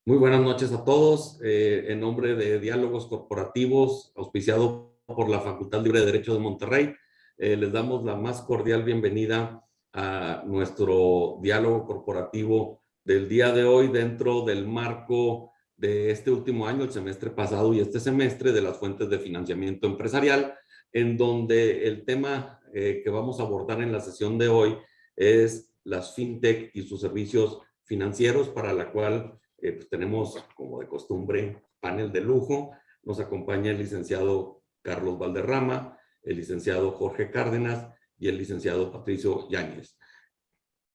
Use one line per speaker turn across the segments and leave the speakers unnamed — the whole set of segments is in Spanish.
Muy buenas noches a todos. En nombre de Diálogos Corporativos, auspiciado por la Facultad Libre de Derecho de Monterrey, les damos la más cordial bienvenida a nuestro diálogo corporativo del día de hoy dentro del marco de este último año, el semestre pasado y este semestre, de las fuentes de financiamiento empresarial, en donde el tema que vamos a abordar en la sesión de hoy es las fintech y sus servicios financieros, para la cual pues tenemos, como de costumbre, panel de lujo. Nos acompaña el licenciado Carlos Valderrama, el licenciado Jorge Cárdenas y el licenciado Patricio Yáñez.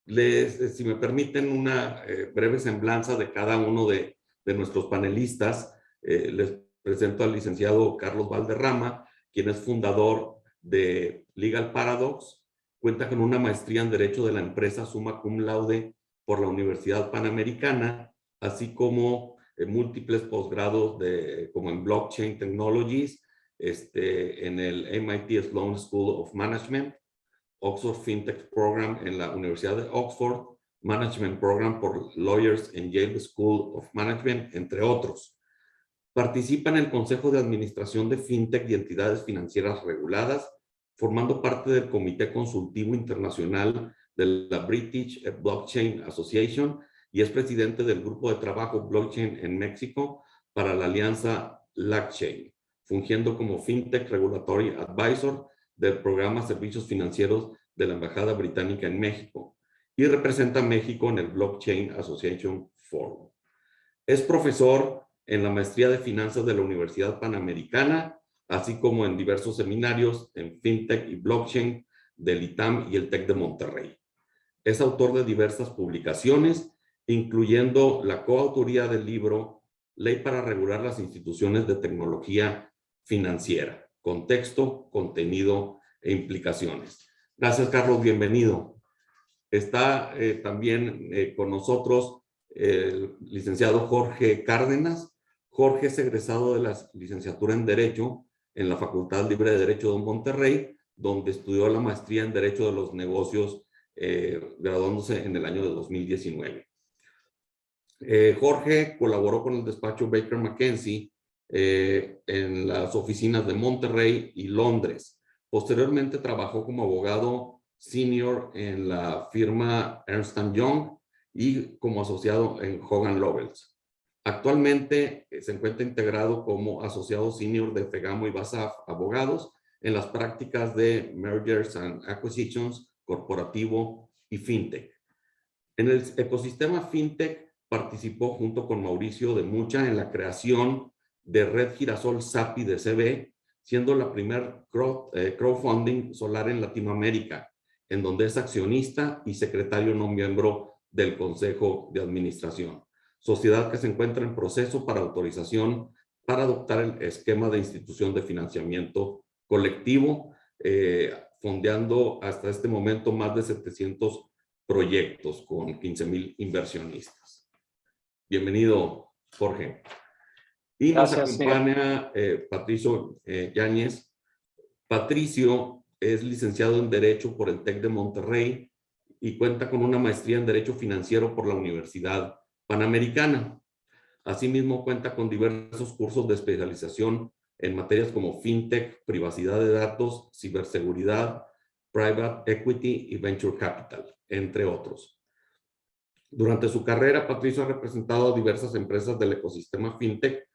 Si me permiten una breve semblanza de cada uno de nuestros panelistas, les presento al licenciado Carlos Valderrama, quien es fundador de Legal Paradox, cuenta con una maestría en Derecho de la Empresa summa cum laude por la Universidad Panamericana, así como múltiples posgrados como en Blockchain Technologies, en el MIT Sloan School of Management, Oxford FinTech Program en la Universidad de Oxford, Management Program por Lawyers en Yale School of Management, entre otros. Participa en el Consejo de Administración de FinTech y entidades financieras reguladas, formando parte del Comité Consultivo Internacional de la British Blockchain Association, y es presidente del Grupo de Trabajo Blockchain en México para la alianza LACchain, fungiendo como FinTech Regulatory Advisor del programa Servicios Financieros de la Embajada Británica en México, y representa a México en el Blockchain Association Forum. Es profesor en la Maestría de Finanzas de la Universidad Panamericana, así como en diversos seminarios en FinTech y Blockchain del ITAM y el TEC de Monterrey. Es autor de diversas publicaciones, incluyendo la coautoría del libro Ley para regular las instituciones de tecnología financiera: contexto, contenido e implicaciones. Gracias, Carlos, bienvenido. Está también con nosotros el licenciado Jorge Cárdenas. Jorge es egresado de la licenciatura en Derecho en la Facultad Libre de Derecho de Monterrey, donde estudió la maestría en Derecho de los Negocios, graduándose en el año de 2019. Jorge colaboró con el despacho Baker McKenzie en las oficinas de Monterrey y Londres. Posteriormente trabajó como abogado senior en la firma Ernst & Young y como asociado en Hogan Lovells. Actualmente se encuentra integrado como asociado senior de Fegamo y Basaf Abogados en las prácticas de Mergers and Acquisitions, corporativo y FinTech. En el ecosistema FinTech participó junto con Mauricio de Mucha en la creación de Red Girasol SAPI de CB, siendo la primer crowdfunding solar en Latinoamérica, en donde es accionista y secretario no miembro del Consejo de Administración. Sociedad que se encuentra en proceso para autorización para adoptar el esquema de institución de financiamiento colectivo, fondeando hasta este momento más de 700 proyectos con 15,000 inversionistas. Bienvenido, Jorge. Y
Gracias,
nos acompaña Patricio Yáñez. Patricio es licenciado en Derecho por el TEC de Monterrey y cuenta con una maestría en Derecho Financiero por la Universidad Panamericana. Asimismo, cuenta con diversos cursos de especialización en materias como FinTech, privacidad de datos, ciberseguridad, Private Equity y Venture Capital, entre otros. Durante su carrera, Patricio ha representado a diversas empresas del ecosistema FinTech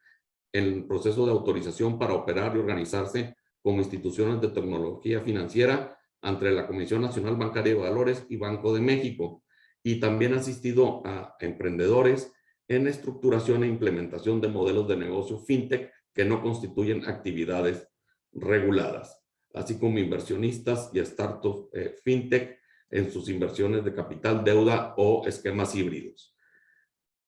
en el proceso de autorización para operar y organizarse como instituciones de tecnología financiera ante la Comisión Nacional Bancaria de Valores y Banco de México, y también ha asistido a emprendedores en estructuración e implementación de modelos de negocio FinTech que no constituyen actividades reguladas, así como inversionistas y startups FinTech en sus inversiones de capital, deuda o esquemas híbridos.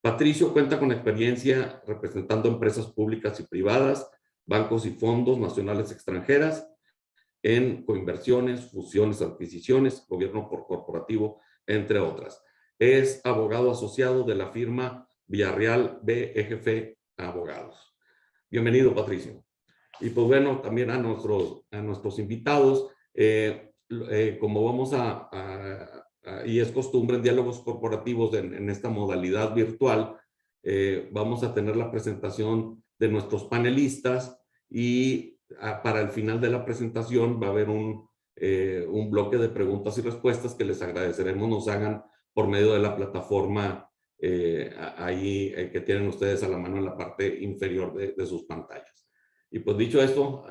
Patricio cuenta con experiencia representando empresas públicas y privadas, bancos y fondos nacionales extranjeras en coinversiones, fusiones, adquisiciones, gobierno por corporativo, entre otras. Es abogado asociado de la firma Villarreal BGF Abogados. Bienvenido, Patricio. Y pues bueno, también a nuestros invitados, como vamos y es costumbre en diálogos corporativos en esta modalidad virtual, vamos a tener la presentación de nuestros panelistas y para el final de la presentación va a haber un bloque de preguntas y respuestas que les agradeceremos nos hagan por medio de la plataforma ahí que tienen ustedes a la mano en la parte inferior de sus pantallas. Y pues dicho esto,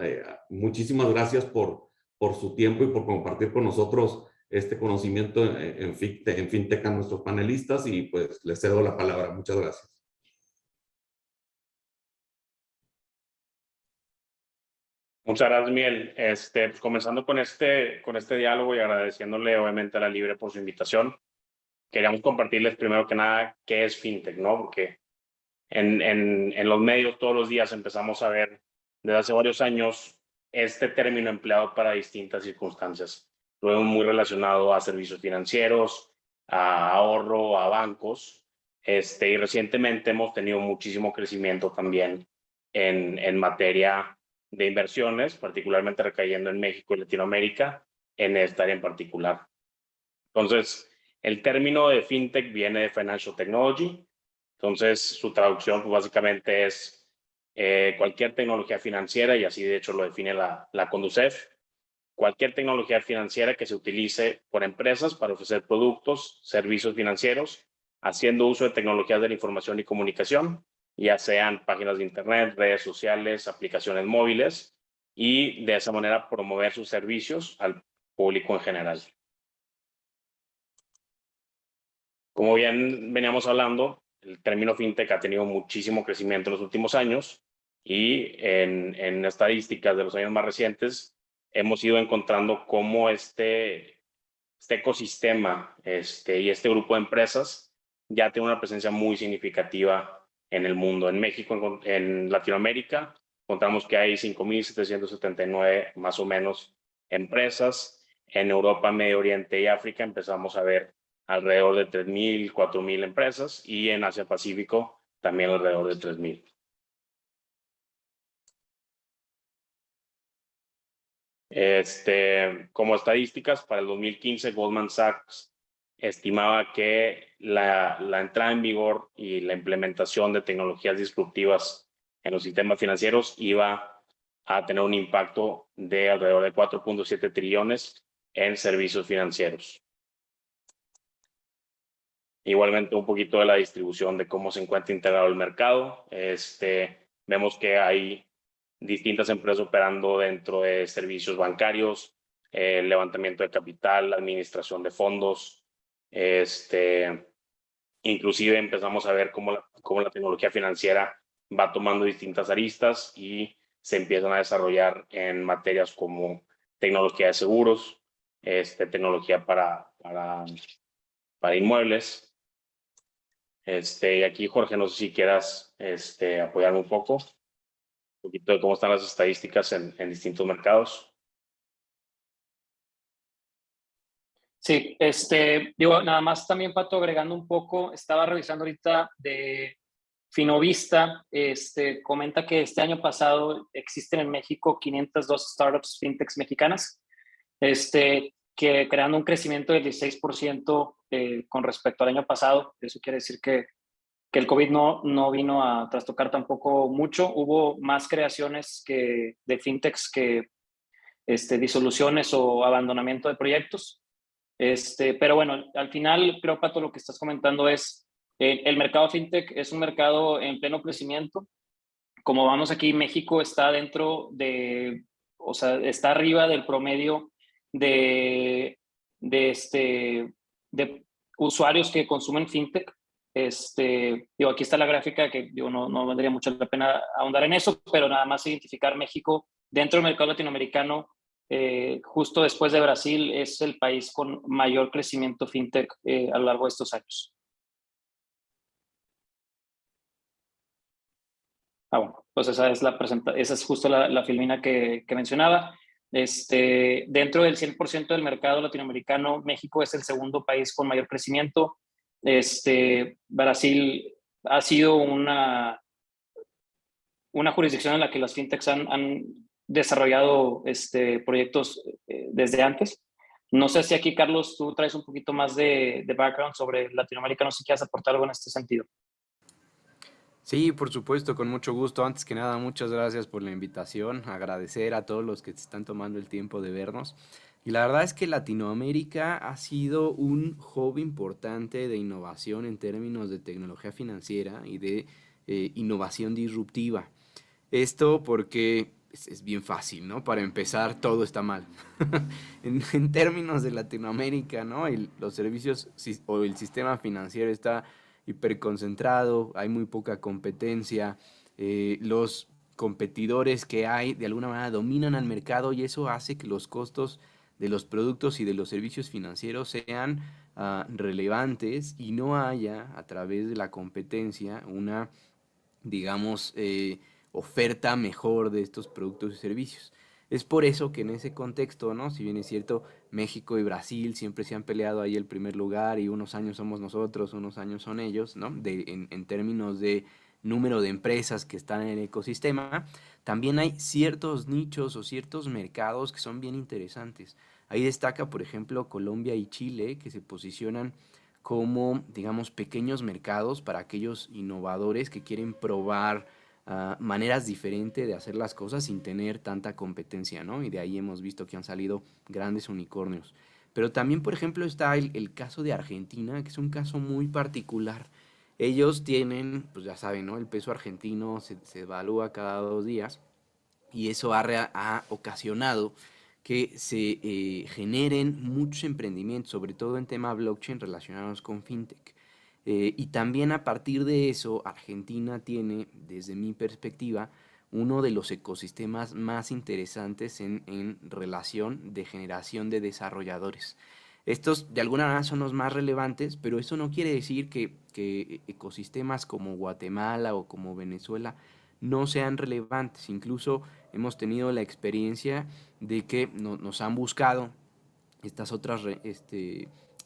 muchísimas gracias por su tiempo y por compartir con nosotros este conocimiento en FinTech a nuestros panelistas y pues les cedo la palabra. Muchas gracias.
Muchas gracias, Miguel. Pues comenzando con este diálogo y agradeciéndole obviamente a La Libre por su invitación, queríamos compartirles primero que nada qué es FinTech, ¿no? Porque en los medios todos los días empezamos a ver desde hace varios años este término empleado para distintas circunstancias. Lo vemos muy relacionado a servicios financieros, a ahorro, a bancos, y recientemente hemos tenido muchísimo crecimiento también en materia de inversiones, particularmente recayendo en México y Latinoamérica, en esta área en particular. Entonces, el término de FinTech viene de Financial Technology. Entonces, su traducción pues, básicamente es cualquier tecnología financiera, y así de hecho lo define la Conducef, cualquier tecnología financiera que se utilice por empresas para ofrecer productos, servicios financieros, haciendo uso de tecnologías de la información y comunicación, ya sean páginas de internet, redes sociales, aplicaciones móviles, y de esa manera promover sus servicios al público en general. Como bien veníamos hablando, el término FinTech ha tenido muchísimo crecimiento en los últimos años y en estadísticas de los años más recientes hemos ido encontrando cómo este ecosistema y este grupo de empresas ya tiene una presencia muy significativa en el mundo. En México, en Latinoamérica, encontramos que hay 5.779 más o menos empresas. En Europa, Medio Oriente y África empezamos a ver alrededor de 3.000, 4.000 empresas, y en Asia Pacífico también alrededor de 3.000. Como estadísticas, para el 2015 Goldman Sachs estimaba que la entrada en vigor y la implementación de tecnologías disruptivas en los sistemas financieros iba a tener un impacto de alrededor de 4.7 trillones en servicios financieros. Igualmente un poquito de la distribución de cómo se encuentra integrado el mercado. Vemos que hay distintas empresas operando dentro de servicios bancarios, levantamiento de capital, administración de fondos. Inclusive empezamos a ver cómo la tecnología financiera va tomando distintas aristas y se empiezan a desarrollar en materias como tecnología de seguros, tecnología para inmuebles. Y aquí, Jorge, no sé si quieras apoyarme un poquito de cómo están las estadísticas en distintos mercados.
Sí, digo, nada más también, Pato, agregando un poco, estaba revisando ahorita de Finovista, comenta que este año pasado existen en México 502 startups fintechs mexicanas, que creando un crecimiento del 16% con respecto al año pasado. Eso quiere decir que el COVID no vino a trastocar tampoco mucho. Hubo más creaciones de fintechs que disoluciones o abandonamiento de proyectos. Pero bueno, al final creo, Pato, lo que estás comentando es el mercado fintech es un mercado en pleno crecimiento. Como vamos aquí, México está o sea, está arriba del promedio de usuarios que consumen fintech. Digo, aquí está la gráfica que digo, no valdría mucho la pena ahondar en eso, pero nada más identificar México dentro del mercado latinoamericano. Justo después de Brasil, es el país con mayor crecimiento fintech a lo largo de estos años. Bueno, pues esa es justo la filmina que mencionaba. Dentro del 100% del mercado latinoamericano, México es el segundo país con mayor crecimiento. Brasil ha sido una jurisdicción en la que las fintechs han desarrollado proyectos desde antes. No sé si aquí, Carlos, tú traes un poquito más de background sobre Latinoamérica, no sé si quieres aportar algo en este sentido.
Sí, por supuesto, con mucho gusto. Antes que nada, muchas gracias por la invitación. Agradecer a todos los que se están tomando el tiempo de vernos. Y la verdad es que Latinoamérica ha sido un hub importante de innovación en términos de tecnología financiera y de innovación disruptiva. Esto porque es bien fácil, ¿no? Para empezar, todo está mal. En términos de Latinoamérica, ¿no? Los servicios o el sistema financiero está hiperconcentrado, hay muy poca competencia, los competidores que hay de alguna manera dominan al mercado y eso hace que los costos de los productos y de los servicios financieros sean relevantes y no haya a través de la competencia una, digamos, oferta mejor de estos productos y servicios. Es por eso que en ese contexto, ¿no? Si bien es cierto, México y Brasil siempre se han peleado ahí el primer lugar y unos años somos nosotros, unos años son ellos, ¿no? En términos de número de empresas que están en el ecosistema, también hay ciertos nichos o ciertos mercados que son bien interesantes. Ahí destaca, por ejemplo, Colombia y Chile, que se posicionan como, digamos, pequeños mercados para aquellos innovadores que quieren probar maneras diferentes de hacer las cosas sin tener tanta competencia, ¿no? Y de ahí hemos visto que han salido grandes unicornios. Pero también, por ejemplo, está el caso de Argentina, que es un caso muy particular. Ellos tienen, pues ya saben, ¿no? El peso argentino se evalúa cada 2 días y eso ha ocasionado que se generen muchos emprendimientos, sobre todo en tema blockchain relacionados con fintech. Y también a partir de eso, Argentina tiene, desde mi perspectiva, uno de los ecosistemas más interesantes en relación de generación de desarrolladores. Estos de alguna manera son los más relevantes, pero eso no quiere decir que ecosistemas como Guatemala o como Venezuela no sean relevantes. Incluso hemos tenido la experiencia de que nos han buscado estas otras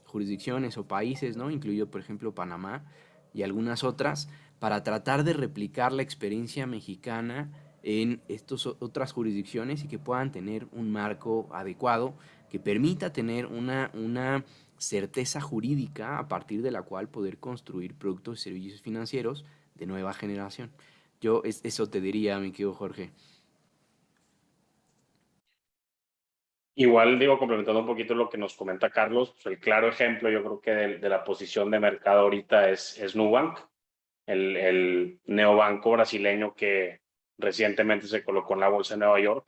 jurisdicciones o países, ¿no? Incluido, por ejemplo, Panamá y algunas otras, para tratar de replicar la experiencia mexicana en estas otras jurisdicciones y que puedan tener un marco adecuado que permita tener una certeza jurídica a partir de la cual poder construir productos y servicios financieros de nueva generación. Eso te diría, mi querido Jorge.
Igual digo, complementando un poquito lo que nos comenta Carlos, pues el claro ejemplo yo creo que de la posición de mercado ahorita es Nubank, el neobanco brasileño que recientemente se colocó en la bolsa de Nueva York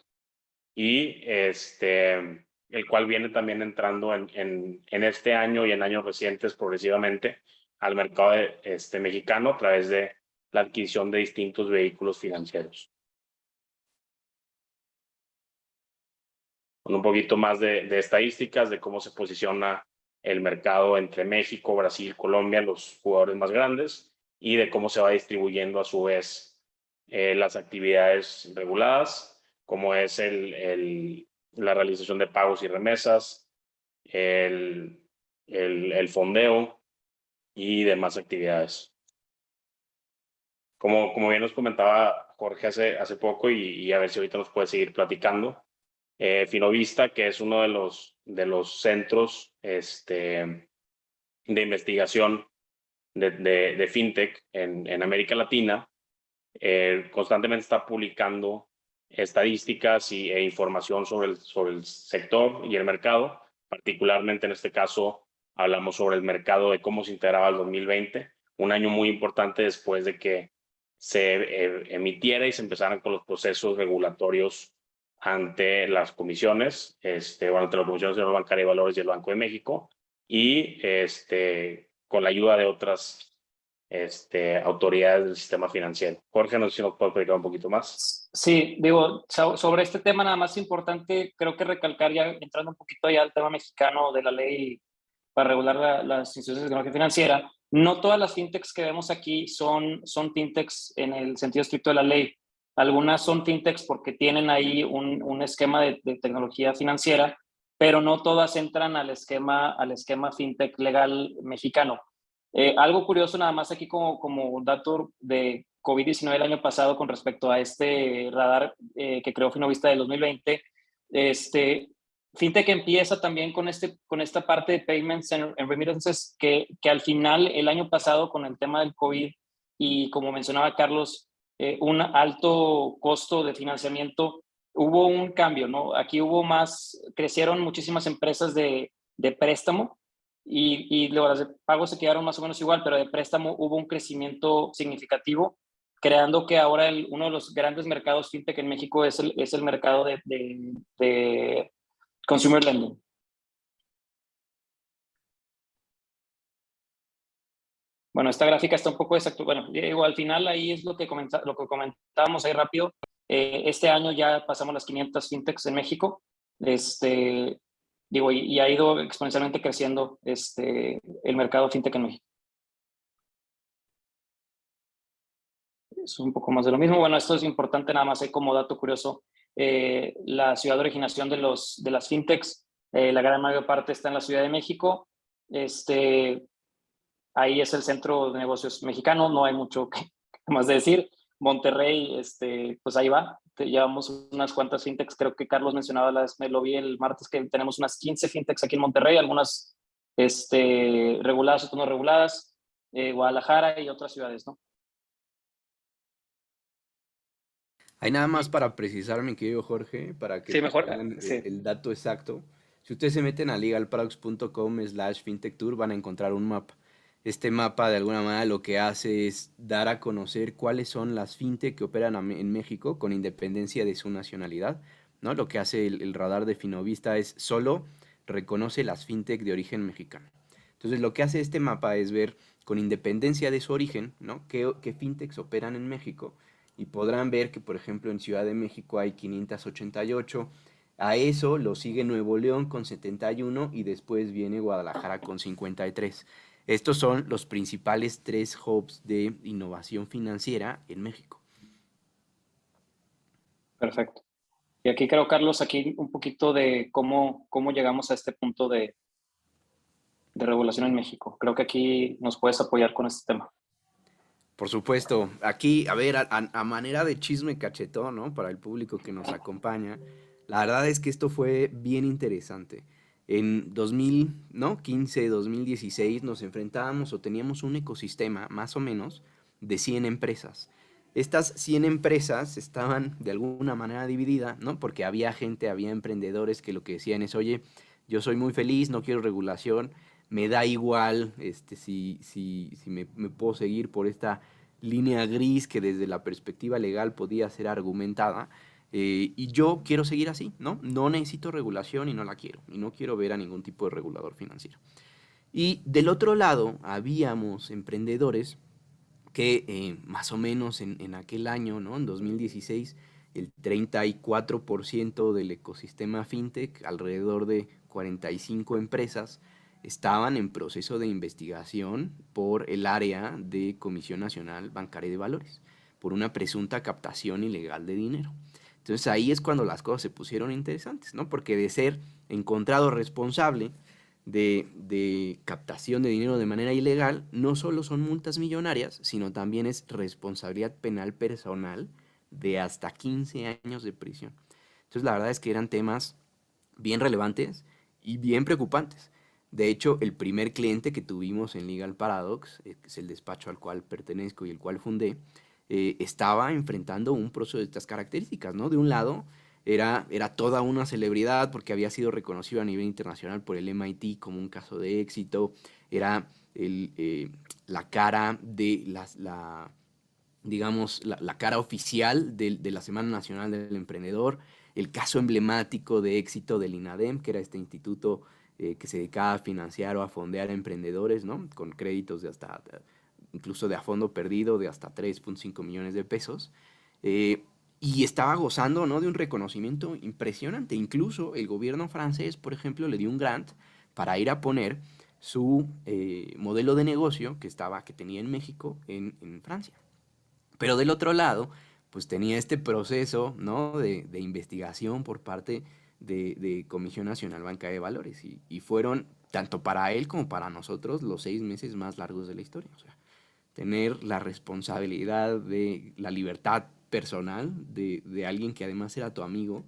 y el cual viene también entrando en este año y en años recientes progresivamente al mercado mexicano a través de la adquisición de distintos vehículos financieros. Con un poquito más de estadísticas de cómo se posiciona el mercado entre México, Brasil, Colombia, los jugadores más grandes, y de cómo se va distribuyendo a su vez las actividades reguladas, como es la realización de pagos y remesas, el fondeo y demás actividades. Como bien nos comentaba Jorge hace poco, y a ver si ahorita nos puede seguir platicando, Finovista, que es uno de los centros de investigación de fintech en América Latina, constantemente está publicando estadísticas e información sobre el sector y el mercado. Particularmente en este caso hablamos sobre el mercado de cómo se integraba el 2020, un año muy importante después de que se emitiera y se empezaran con los procesos regulatorios ante las comisiones, ante la Comisión Nacional Bancaria de Valores y el Banco de México, y con la ayuda de otras autoridades del sistema financiero. Jorge, no sé si nos puede explicar un poquito más.
Sí, digo, sobre este tema nada más importante, creo que recalcar ya, entrando un poquito ya al tema mexicano de la ley para regular las instituciones de tecnología financiera, no todas las fintechs que vemos aquí son fintechs en el sentido estricto de la ley. Algunas son fintechs porque tienen ahí un esquema de tecnología financiera, pero no todas entran al esquema fintech legal mexicano. Algo curioso nada más aquí como dato de COVID-19 el año pasado con respecto a este radar que creó Finovista del 2020, Fintech empieza también con esta parte de payments and remittances que al final el año pasado con el tema del COVID y como mencionaba Carlos, un alto costo de financiamiento. Hubo un cambio, ¿no? Aquí crecieron muchísimas empresas de préstamo y las de pago se quedaron más o menos igual, pero de préstamo hubo un crecimiento significativo, creando que ahora uno de los grandes mercados fintech en México es el mercado de consumer lending. Bueno, esta gráfica está un poco desactualizada. Bueno, digo, al final ahí es lo que comentábamos ahí rápido. Este año ya pasamos las 500 fintechs en México. Digo, y ha ido exponencialmente creciendo el mercado fintech en México. Es un poco más de lo mismo. Bueno, esto es importante nada más como dato curioso. La ciudad de originación de las fintechs, la gran mayor parte está en la Ciudad de México. Ahí es el centro de negocios mexicano, no hay mucho que más de decir. Monterrey, pues ahí va. Llevamos unas cuantas fintechs, creo que Carlos mencionaba, me lo vi el martes, que tenemos unas 15 fintechs aquí en Monterrey, algunas reguladas, otras no reguladas, Guadalajara y otras ciudades, ¿no?
Hay nada más para precisar, mi querido Jorge, para que
Sí, mejor.
tengan
Sí.
el dato exacto. Si ustedes se meten a legalproducts.com/fintechtour van a encontrar un mapa. Este mapa de alguna manera lo que hace es dar a conocer cuáles son las fintech que operan en México con independencia de su nacionalidad, ¿no? Lo que hace el radar de Finovista es solo reconoce las fintech de origen mexicano. Entonces lo que hace este mapa es ver con independencia de su origen, ¿no? qué fintechs operan en México y podrán ver que, por ejemplo, en Ciudad de México hay 588. A eso lo sigue Nuevo León con 71 y después viene Guadalajara con 53. Estos son los principales 3 hubs de innovación financiera en México.
Perfecto. Y aquí creo, Carlos, aquí un poquito de cómo llegamos a este punto de regulación en México. Creo que aquí nos puedes apoyar con este tema.
Por supuesto, aquí, a ver, a manera de chisme cachetón, ¿no? Para el público que nos acompaña, la verdad es que esto fue bien interesante. En 2015, 2016 nos enfrentábamos o teníamos un ecosistema más o menos de 100 empresas. Estas 100 empresas estaban de alguna manera divididas, ¿no? Porque había gente, había emprendedores que lo que decían es, oye, yo soy muy feliz, no quiero regulación, me da igual si me puedo seguir por esta línea gris que desde la perspectiva legal podía ser argumentada. Y yo quiero seguir así, ¿no? No necesito regulación y no la quiero. Y no quiero ver a ningún tipo de regulador financiero. Y del otro lado, habíamos emprendedores que más o menos en aquel año, ¿no? En 2016, el 34% del ecosistema fintech, alrededor de 45 empresas, estaban en proceso de investigación por el área de Comisión Nacional Bancaria y de Valores, por una presunta captación ilegal de dinero. Entonces ahí es cuando las cosas se pusieron interesantes, ¿no? Porque de ser encontrado responsable de captación de dinero de manera ilegal, no solo son multas millonarias, sino también es responsabilidad penal personal de hasta 15 años de prisión. Entonces la verdad es que eran temas bien relevantes y bien preocupantes. De hecho, el primer cliente que tuvimos en Legal Paradox, que es el despacho al cual pertenezco y el cual fundé, estaba enfrentando un proceso de estas características, ¿no? De un lado, era toda una celebridad porque había sido reconocido a nivel internacional por el MIT como un caso de éxito, era la cara de digamos, la cara oficial de la Semana Nacional del Emprendedor, el caso emblemático de éxito del INADEM, que era este instituto que se dedicaba a financiar o a fondear a emprendedores, ¿no? Con créditos de hasta, incluso de a fondo perdido, de hasta 3.5 millones de pesos. Y estaba gozando, ¿no? De un reconocimiento impresionante. Incluso el gobierno francés, por ejemplo, le dio un grant para ir a poner su modelo de negocio que tenía en México en Francia. Pero del otro lado, pues tenía este proceso, ¿no? de investigación por parte de Comisión Nacional Bancaria de Valores. Y fueron, tanto para él como para nosotros, los 6 meses más largos de la historia. O sea, tener la responsabilidad de la libertad personal de alguien que además era tu amigo,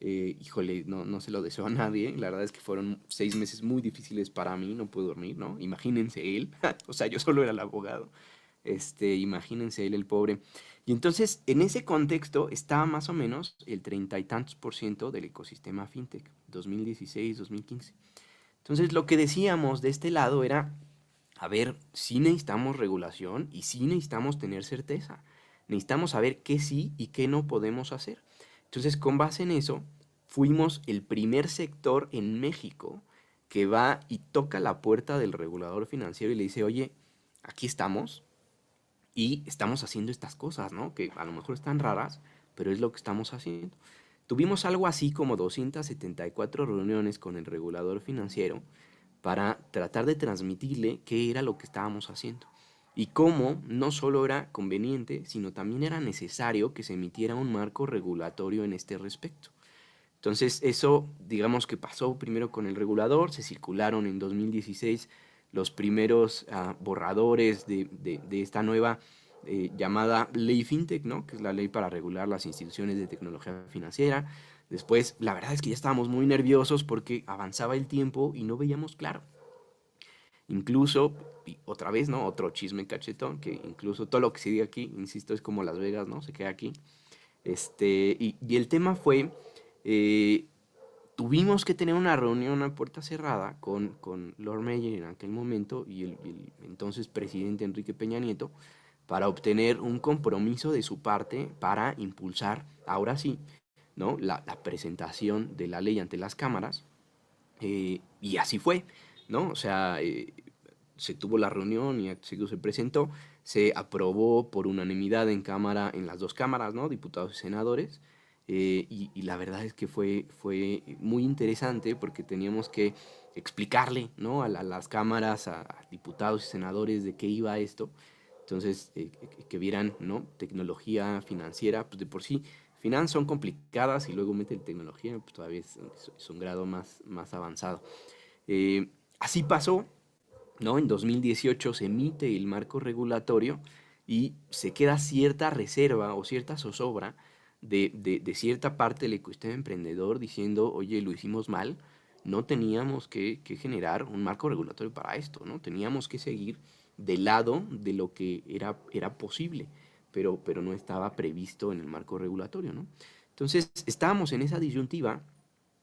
híjole, no se lo deseo a nadie. La verdad es que fueron 6 meses muy difíciles para mí, no pude dormir, ¿no? Imagínense él, o sea, yo solo era el abogado. Imagínense él, el pobre. Y entonces, en ese contexto, estaba más o menos el 30 y tantos % del ecosistema fintech, 2016, 2015. Entonces, lo que decíamos de este lado era, a ver, sí necesitamos regulación y sí necesitamos tener certeza. Necesitamos saber qué sí y qué no podemos hacer. Entonces, con base en eso, fuimos el primer sector en México que va y toca la puerta del regulador financiero y le dice, oye, aquí estamos y estamos haciendo estas cosas, ¿no? Que a lo mejor están raras, pero es lo que estamos haciendo. Tuvimos algo así como 274 reuniones con el regulador financiero para tratar de transmitirle qué era lo que estábamos haciendo y cómo no solo era conveniente, sino también era necesario que se emitiera un marco regulatorio en este respecto. Entonces eso, digamos que pasó primero con el regulador, se circularon en 2016 los primeros borradores de esta nueva llamada Ley FinTech, ¿no? Que es la ley para regular las instituciones de tecnología financiera. Después, la verdad es que ya estábamos muy nerviosos porque avanzaba el tiempo y no veíamos claro. Incluso, y otra vez, ¿no? Otro chisme cachetón, que incluso todo lo que se diga aquí, insisto, es como Las Vegas, ¿no? Se queda aquí. Y el tema fue, eh, tuvimos que tener una reunión a puerta cerrada con Lord Mayor en aquel momento y el entonces presidente Enrique Peña Nieto para obtener un compromiso de su parte para impulsar, ahora sí, ¿no? La presentación de la ley ante las cámaras. Y así fue, ¿no? O sea, se tuvo la reunión y acto seguido se presentó, se aprobó por unanimidad en cámara, en las dos cámaras, ¿no? Diputados y senadores. Y la verdad es que fue muy interesante porque teníamos que explicarle, ¿no? A las cámaras, a diputados y senadores de qué iba esto. Entonces, que vieran, ¿no? Tecnología financiera, pues de por sí, finanzas son complicadas y luego meten tecnología, pues todavía es un grado más avanzado. Así pasó, ¿no? En 2018 se emite el marco regulatorio y se queda cierta reserva o cierta zozobra de cierta parte del ecosistema emprendedor diciendo, oye, lo hicimos mal, no teníamos que generar un marco regulatorio para esto, ¿no? Teníamos que seguir del lado de lo que era posible, pero no estaba previsto en el marco regulatorio, ¿no? Entonces, estábamos en esa disyuntiva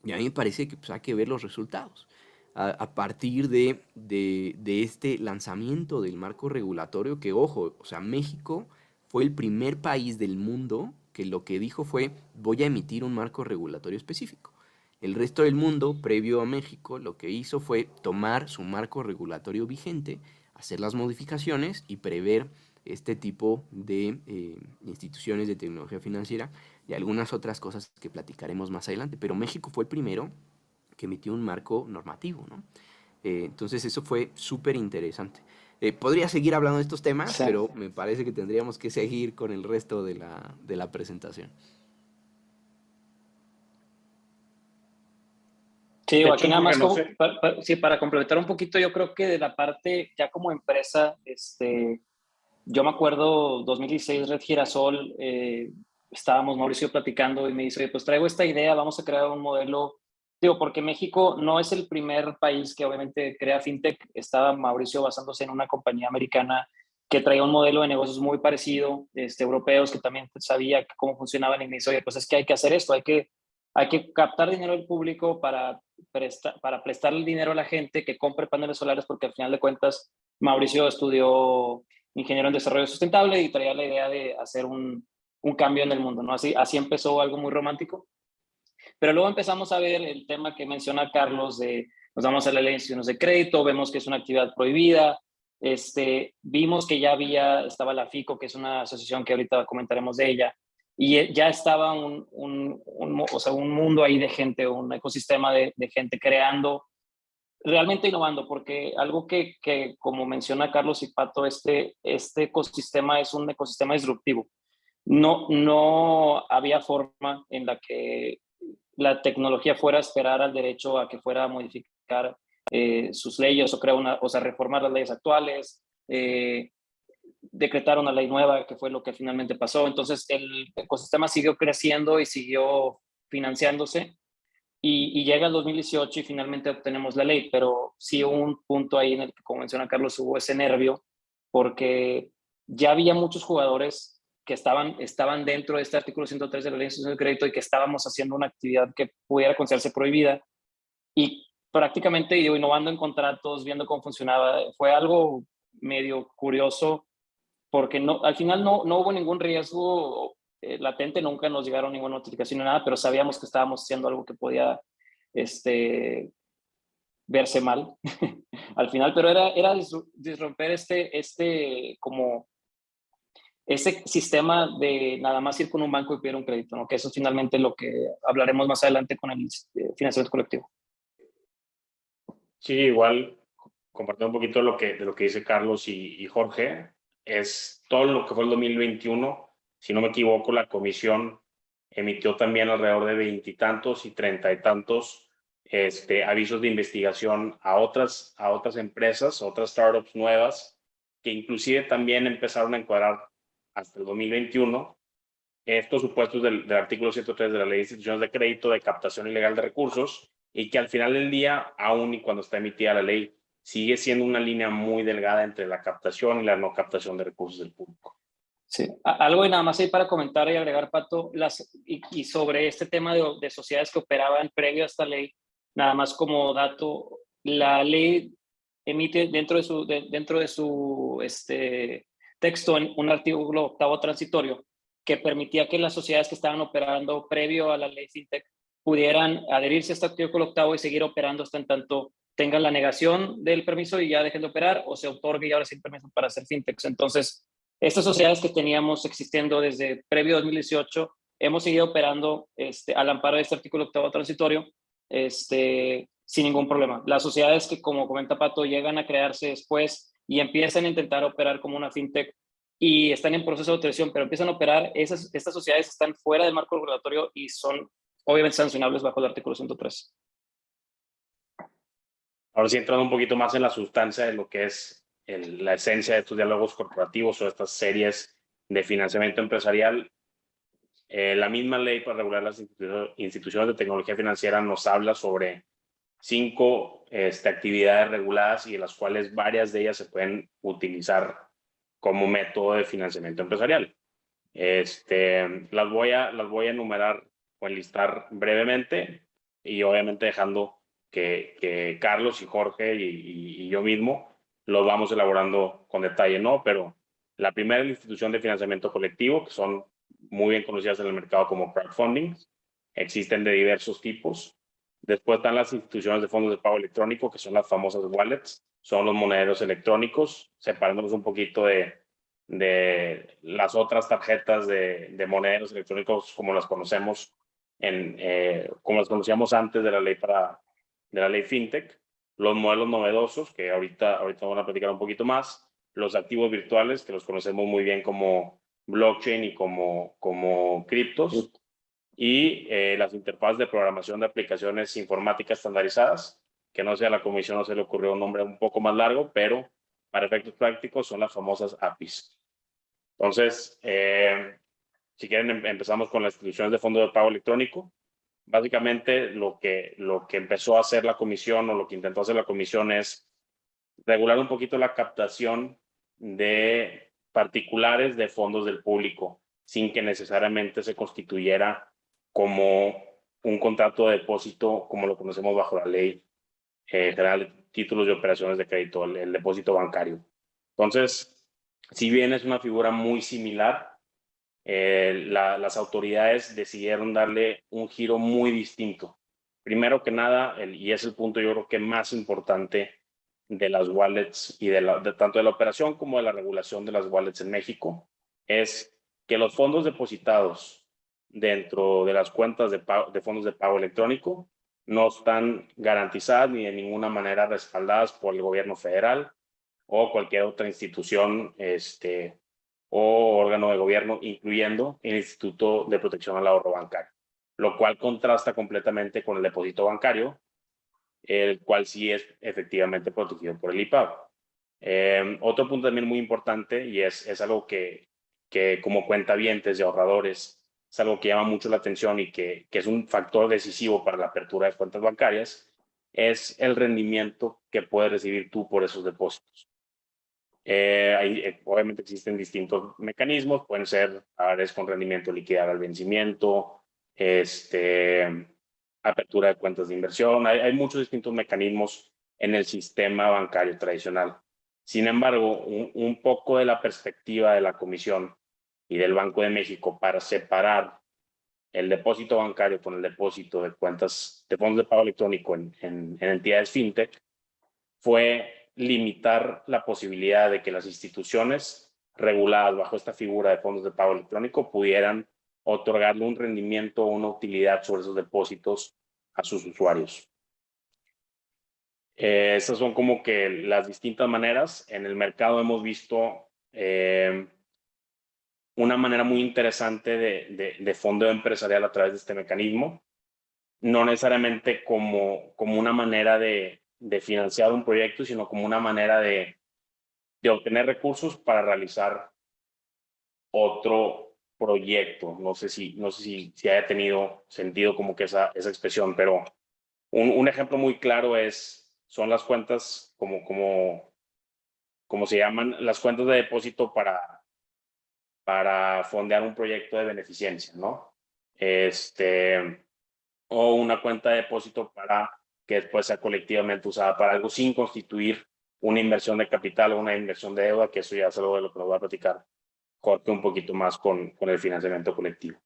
y a mí me parece que pues, hay que ver los resultados. A partir de este lanzamiento del marco regulatorio, que ojo, o sea, México fue el primer país del mundo que lo que dijo fue, voy a emitir un marco regulatorio específico. El resto del mundo, previo a México, lo que hizo fue tomar su marco regulatorio vigente, hacer las modificaciones y prever este tipo de instituciones de tecnología financiera y algunas otras cosas que platicaremos más adelante. Pero México fue el primero que emitió un marco normativo, ¿no? Entonces eso fue súper interesante. Podría seguir hablando de estos temas,
Sí.
pero me parece que tendríamos que seguir con el resto de la presentación.
Sí,
De
o
hecho,
aquí nada
Jorge,
más
no
como,
sé.
sí, para complementar un poquito, yo creo que de la parte ya como empresa, yo me acuerdo 2016, Red Girasol, estábamos Mauricio platicando y me dice, oye, pues traigo esta idea, vamos a crear un modelo, digo, porque México no es el primer país que obviamente crea fintech, estaba Mauricio basándose en una compañía americana que traía un modelo de negocios muy parecido, europeos, que también sabía cómo funcionaban y me dice, oye, pues es que hay que hacer esto, hay que captar dinero del público para prestar el dinero a la gente que compre paneles solares, porque al final de cuentas Mauricio estudió ingeniero en desarrollo sustentable y traía la idea de hacer un cambio en el mundo, ¿no? Así empezó algo muy romántico. Pero luego empezamos a ver el tema que menciona Carlos de nos vamos a la ley de instituciones de crédito, vemos que es una actividad prohibida, vimos que ya estaba la FICO, que es una asociación que ahorita comentaremos de ella, y ya estaba o sea, un mundo ahí de gente, un ecosistema de gente creando, realmente innovando, porque algo que como menciona Carlos y Pato, este ecosistema es un ecosistema disruptivo. No había forma en la que la tecnología fuera a esperar al derecho a que fuera a modificar sus leyes o o sea, reformar las leyes actuales, decretar una ley nueva, que fue lo que finalmente pasó. Entonces, el ecosistema siguió creciendo y siguió financiándose y llega el 2018 y finalmente obtenemos la ley, pero sí hubo un punto ahí en el que, como menciona Carlos, hubo ese nervio porque ya había muchos jugadores que estaban dentro de este artículo 103 de la Ley de Instituciones de Crédito y que estábamos haciendo una actividad que pudiera considerarse prohibida. Y prácticamente innovando en contratos, viendo cómo funcionaba, fue algo medio curioso porque al final no hubo ningún riesgo latente, nunca nos llegaron ninguna notificación ni nada, pero sabíamos que estábamos haciendo algo que podía verse mal al final, pero era disromper como ese sistema de nada más ir con un banco y pedir un crédito, ¿no? Que eso es finalmente lo que hablaremos más adelante con el financiamiento colectivo.
Sí, igual, compartiendo un poquito de lo que dice Carlos y Jorge, es todo lo que fue el 2021, si no me equivoco, la comisión emitió también alrededor de 20 y tantos y 30 y tantos avisos de investigación a otras empresas, otras startups nuevas, que inclusive también empezaron a encuadrar hasta el 2021 estos supuestos del artículo 103 de la Ley de Instituciones de Crédito de captación ilegal de recursos, y que al final del día, aún y cuando está emitida la ley, sigue siendo una línea muy delgada entre la captación y la no captación de recursos del público.
Sí, algo y nada más ahí para comentar y agregar, Pato, y sobre este tema de sociedades que operaban previo a esta ley, nada más como dato, la ley emite dentro de su texto un artículo 8º transitorio que permitía que las sociedades que estaban operando previo a la ley FinTech pudieran adherirse a este artículo 8º y seguir operando hasta en tanto tengan la negación del permiso y ya dejen de operar, o se otorgue y ahora sí permiso para hacer FinTechs. Entonces, estas sociedades que teníamos existiendo desde previo 2018, hemos seguido operando al amparo de este artículo 8º transitorio sin ningún problema. Las sociedades que, como comenta Pato, llegan a crearse después y empiezan a intentar operar como una fintech y están en proceso de autorización, pero empiezan a operar, estas sociedades están fuera del marco regulatorio y son obviamente sancionables bajo el artículo 103.
Ahora sí, entrando un poquito más en la sustancia de lo que es la esencia de estos diálogos corporativos o estas series de financiamiento empresarial, la misma ley para regular las instituciones de tecnología financiera nos habla sobre 5 actividades reguladas y de las cuales varias de ellas se pueden utilizar como método de financiamiento empresarial. Las voy a enumerar o enlistar brevemente y obviamente dejando que Carlos y Jorge y yo mismo lo vamos elaborando con detalle, ¿no? Pero la primera es la institución de financiamiento colectivo, que son muy bien conocidas en el mercado como crowdfunding. Existen de diversos tipos. Después están las instituciones de fondos de pago electrónico, que son las famosas wallets, son los monederos electrónicos, separándonos un poquito de las otras tarjetas de monederos electrónicos como las conocemos como las conocíamos antes de la ley FinTech. Los modelos novedosos, que ahorita van a platicar un poquito más, los activos virtuales, que los conocemos muy bien como blockchain y como criptos, y las interfaces de programación de aplicaciones informáticas estandarizadas, que no sé, a la comisión no se le ocurrió un nombre un poco más largo, pero para efectos prácticos son las famosas APIs. Entonces, si quieren, empezamos con las instituciones de fondo de pago electrónico. Básicamente, lo que empezó a hacer la comisión o lo que intentó hacer la comisión es regular un poquito la captación de particulares de fondos del público, sin que necesariamente se constituyera como un contrato de depósito como lo conocemos bajo la ley general de títulos de operaciones de crédito, el depósito bancario. Entonces, si bien es una figura muy similar, las autoridades decidieron darle un giro muy distinto. Primero que nada, y es el punto yo creo que más importante de las wallets y tanto de la operación como de la regulación de las wallets en México, es que los fondos depositados dentro de las cuentas de fondos de pago electrónico no están garantizadas ni de ninguna manera respaldadas por el gobierno federal o cualquier otra institución o órgano de gobierno, incluyendo el Instituto de Protección al Ahorro Bancario, lo cual contrasta completamente con el depósito bancario, el cual sí es efectivamente protegido por el IPAB. Otro punto también muy importante, y es algo que como cuentavientes y ahorradores, es algo que llama mucho la atención y que es un factor decisivo para la apertura de cuentas bancarias, es el rendimiento que puedes recibir tú por esos depósitos. Obviamente existen distintos mecanismos, pueden ser pagarés con rendimiento liquidar al vencimiento, apertura de cuentas de inversión. Hay muchos distintos mecanismos en el sistema bancario tradicional. Sin embargo, un poco de la perspectiva de la Comisión y del Banco de México para separar el depósito bancario con el depósito de cuentas de fondos de pago electrónico en entidades fintech fue limitar la posibilidad de que las instituciones reguladas bajo esta figura de fondos de pago electrónico pudieran otorgarle un rendimiento o una utilidad sobre esos depósitos a sus usuarios. Esas son como que las distintas maneras. En el mercado hemos visto una manera muy interesante de fondeo empresarial a través de este mecanismo. No necesariamente como una manera de financiar un proyecto, sino como una manera de obtener recursos para realizar otro proyecto. No sé si haya tenido sentido como que esa expresión, pero un ejemplo muy claro son las cuentas como se llaman, las cuentas de depósito para fondear un proyecto de beneficencia, ¿no? O una cuenta de depósito para que después sea colectivamente usada para algo sin constituir una inversión de capital o una inversión de deuda, que eso ya es algo de lo que nos va a platicar Jorge un poquito más con el financiamiento colectivo.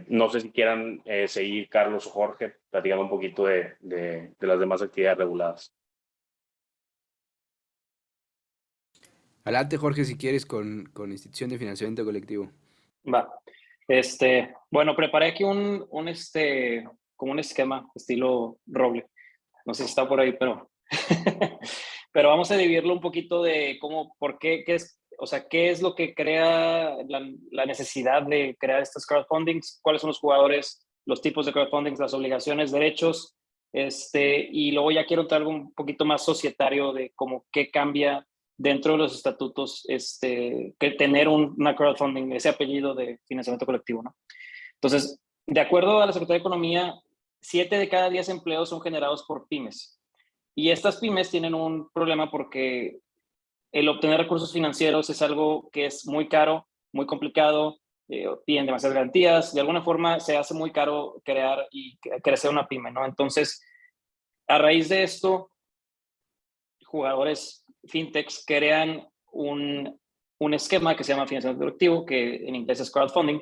No sé si quieran seguir Carlos o Jorge platicando un poquito de las demás actividades reguladas.
Adelante, Jorge, si quieres, con institución de financiamiento colectivo.
Va. Bueno, preparé aquí como un esquema estilo Roble. No sé si está por ahí, pero pero vamos a dividirlo un poquito de por qué, qué es lo que crea la necesidad de crear estos crowdfundings, cuáles son los jugadores, los tipos de crowdfundings, las obligaciones, derechos, y luego ya quiero entrar algo un poquito más societario de cómo qué cambia dentro de los estatutos, que tener una crowdfunding, ese apellido de financiamiento colectivo, ¿no? Entonces, de acuerdo a la Secretaría de Economía, 7 de cada 10 empleos son generados por pymes. Y estas pymes tienen un problema porque el obtener recursos financieros es algo que es muy caro, muy complicado, piden demasiadas garantías, de alguna forma se hace muy caro crear y crecer una pyme, ¿no? Entonces, a raíz de esto, jugadores fintechs crean un esquema que se llama financiamiento colectivo, que en inglés es crowdfunding,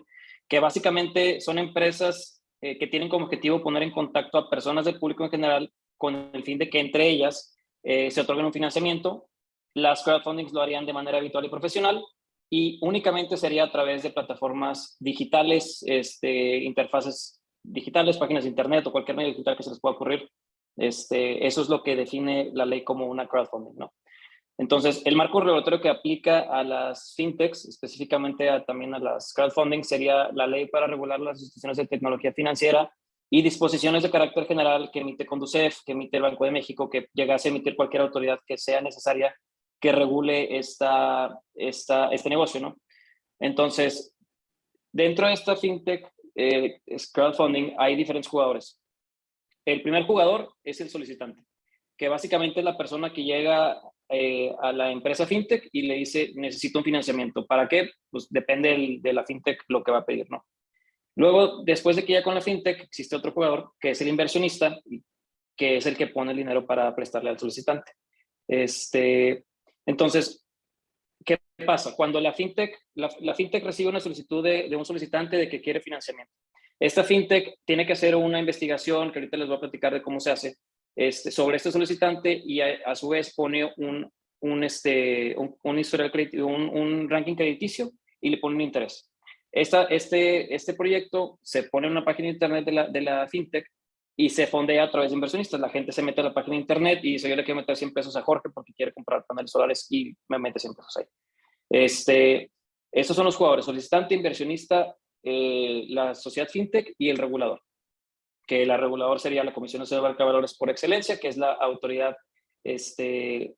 que básicamente son empresas que tienen como objetivo poner en contacto a personas del público en general con el fin de que entre ellas se otorguen un financiamiento. Las crowdfundings lo harían de manera habitual y profesional y únicamente sería a través de plataformas digitales, interfaces digitales, páginas de internet o cualquier medio digital que se les pueda ocurrir. Eso es lo que define la ley como una crowdfunding, ¿no? Entonces, el marco regulatorio que aplica a las fintechs, específicamente también a las crowdfunding, sería la ley para regular las instituciones de tecnología financiera y disposiciones de carácter general que emite Conducef, que emite el Banco de México, que llegase a emitir cualquier autoridad que sea necesaria que regule este negocio, ¿no? Entonces, dentro de esta fintech, crowdfunding, hay diferentes jugadores. El primer jugador es el solicitante, que básicamente es la persona que llega a la empresa fintech y le dice, necesito un financiamiento. ¿Para qué? Pues depende de la fintech lo que va a pedir, ¿no? Luego, después de que ya con la fintech, existe otro jugador, que es el inversionista, que es el que pone el dinero para prestarle al solicitante. Entonces, ¿qué pasa? Cuando la fintech recibe una solicitud de un solicitante de que quiere financiamiento, esta fintech tiene que hacer una investigación, que ahorita les voy a platicar de cómo se hace, sobre este solicitante y a su vez pone un historial crediticio, un ranking crediticio y le pone un interés. Este proyecto se pone en una página de internet de la fintech y se fondea a través de inversionistas. La gente se mete a la página de internet y dice, yo le quiero meter 100 pesos a Jorge porque quiere comprar paneles solares y me mete 100 pesos ahí. Estos son los jugadores: solicitante, inversionista, la sociedad fintech y el regulador, que la regulador sería la Comisión Nacional de Bolsa de Valores por excelencia, que es la autoridad que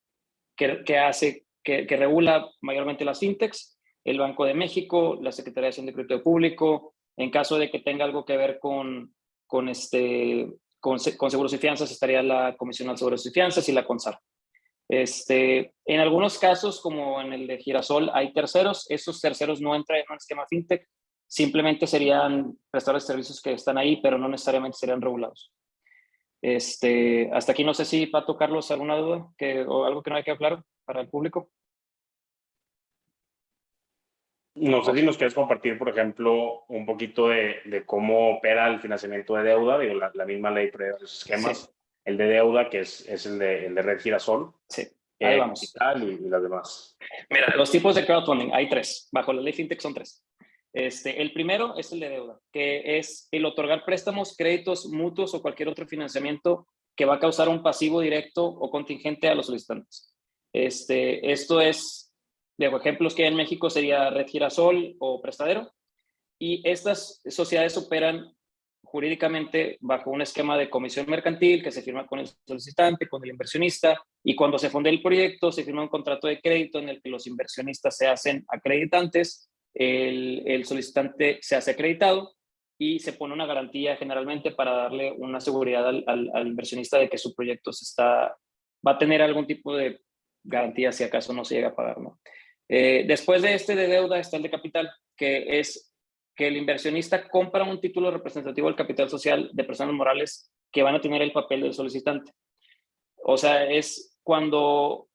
regula mayormente las fintechs, el Banco de México, la Secretaría de Hacienda y Crédito Público, en caso de que tenga algo que ver con seguros y fianzas, estaría la Comisión de Seguros y Fianzas y la CONSAR. En algunos casos, como en el de Girasol, hay terceros. Esos terceros no entran en un esquema fintech. Simplemente serían prestadores de servicios que están ahí, pero no necesariamente serían regulados. Hasta aquí no sé si, Pato, Carlos, alguna duda o algo que no haya quedado claro para el público.
No sé si nos quieres compartir, por ejemplo, un poquito de cómo opera el financiamiento de deuda. Digo, la misma ley prevé los esquemas. Sí. El de deuda, que es el de Red Girasol.
Sí, ahí vamos.
Capital y las demás.
Mira, los tipos de crowdfunding, hay 3. Bajo la ley FinTech son 3. El primero es el de deuda, que es el otorgar préstamos, créditos mutuos o cualquier otro financiamiento que va a causar un pasivo directo o contingente a los solicitantes. Esto es, de ejemplos que hay en México sería Red Girasol o Prestadero, y estas sociedades operan jurídicamente bajo un esquema de comisión mercantil que se firma con el solicitante, con el inversionista, y cuando se funde el proyecto se firma un contrato de crédito en el que los inversionistas se hacen acreditantes, el solicitante se hace acreditado y se pone una garantía generalmente para darle una seguridad al inversionista de que su proyecto va a tener algún tipo de garantía si acaso no se llega a pagar, ¿no? Después de de deuda está el de capital, que es que el inversionista compra un título representativo del capital social de personas morales que van a tener el papel del solicitante. O sea, es cuando,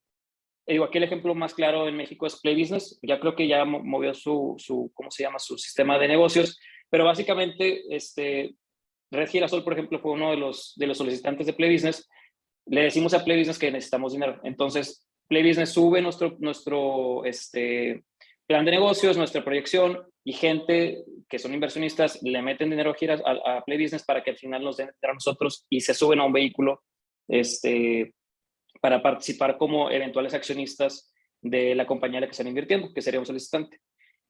digo, aquí el ejemplo más claro en México es Play Business. Ya creo que ya movió ¿cómo se llama? Su sistema de negocios, pero básicamente Red Girasol, por ejemplo, fue uno de los solicitantes de Play Business. Le decimos a Play Business que necesitamos dinero. Entonces, Play Business sube nuestro plan de negocios, nuestra proyección, y gente que son inversionistas le meten dinero a Play Business para que al final nos den a nosotros y se suben a un vehículo para participar como eventuales accionistas de la compañía en la que están invirtiendo, que sería un solicitante.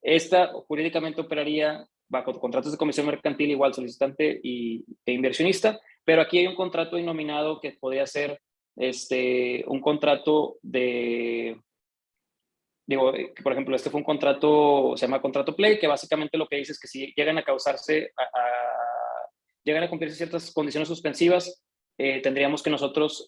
Esta jurídicamente operaría bajo contratos de comisión mercantil, igual solicitante e inversionista, pero aquí hay un contrato denominado que podría ser un contrato que por ejemplo, fue un contrato, se llama contrato play, que básicamente lo que dice es que si llegan a llegan a cumplirse ciertas condiciones suspensivas, tendríamos que nosotros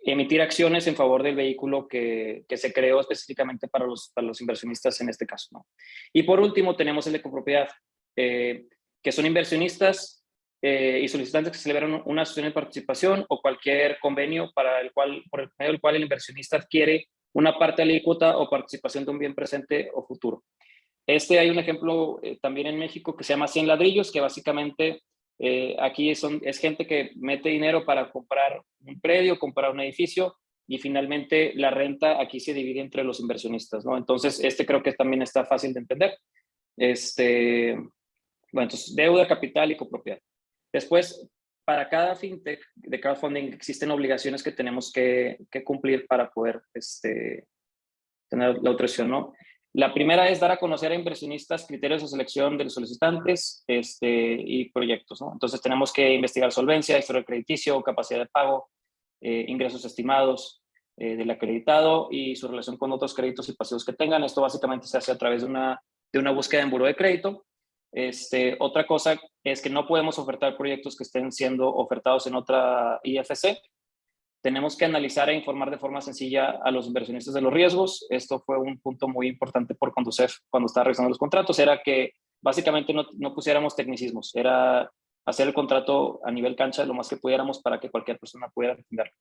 emitir acciones en favor del vehículo que se creó específicamente para los inversionistas en este caso, ¿no? Y por último tenemos el de copropiedad, que son inversionistas y solicitantes que celebran una asociación de participación o cualquier convenio por el medio del cual el inversionista adquiere una parte alícuota o participación de un bien presente o futuro. Hay un ejemplo también en México que se llama 100 ladrillos, que básicamente aquí es gente que mete dinero para comprar un predio, comprar un edificio, y finalmente la renta aquí se divide entre los inversionistas, ¿no? Entonces, creo que también está fácil de entender. Bueno, entonces, deuda, capital y copropiedad. Después, para cada fintech de crowdfunding existen obligaciones que tenemos que cumplir para poder tener la autorización, ¿no? La primera es dar a conocer a inversionistas criterios de selección de los solicitantes y proyectos, ¿no? Entonces tenemos que investigar solvencia, historial crediticio, capacidad de pago, ingresos estimados del acreditado y su relación con otros créditos y pasivos que tengan. Esto básicamente se hace a través de una búsqueda en buró de crédito. Otra cosa es que no podemos ofertar proyectos que estén siendo ofertados en otra IFC. Tenemos que analizar e informar de forma sencilla a los inversionistas de los riesgos. Esto fue un punto muy importante por Conducef cuando estaba revisando los contratos, era que básicamente no pusiéramos tecnicismos, era hacer el contrato a nivel cancha lo más que pudiéramos para que cualquier persona pudiera entenderlo.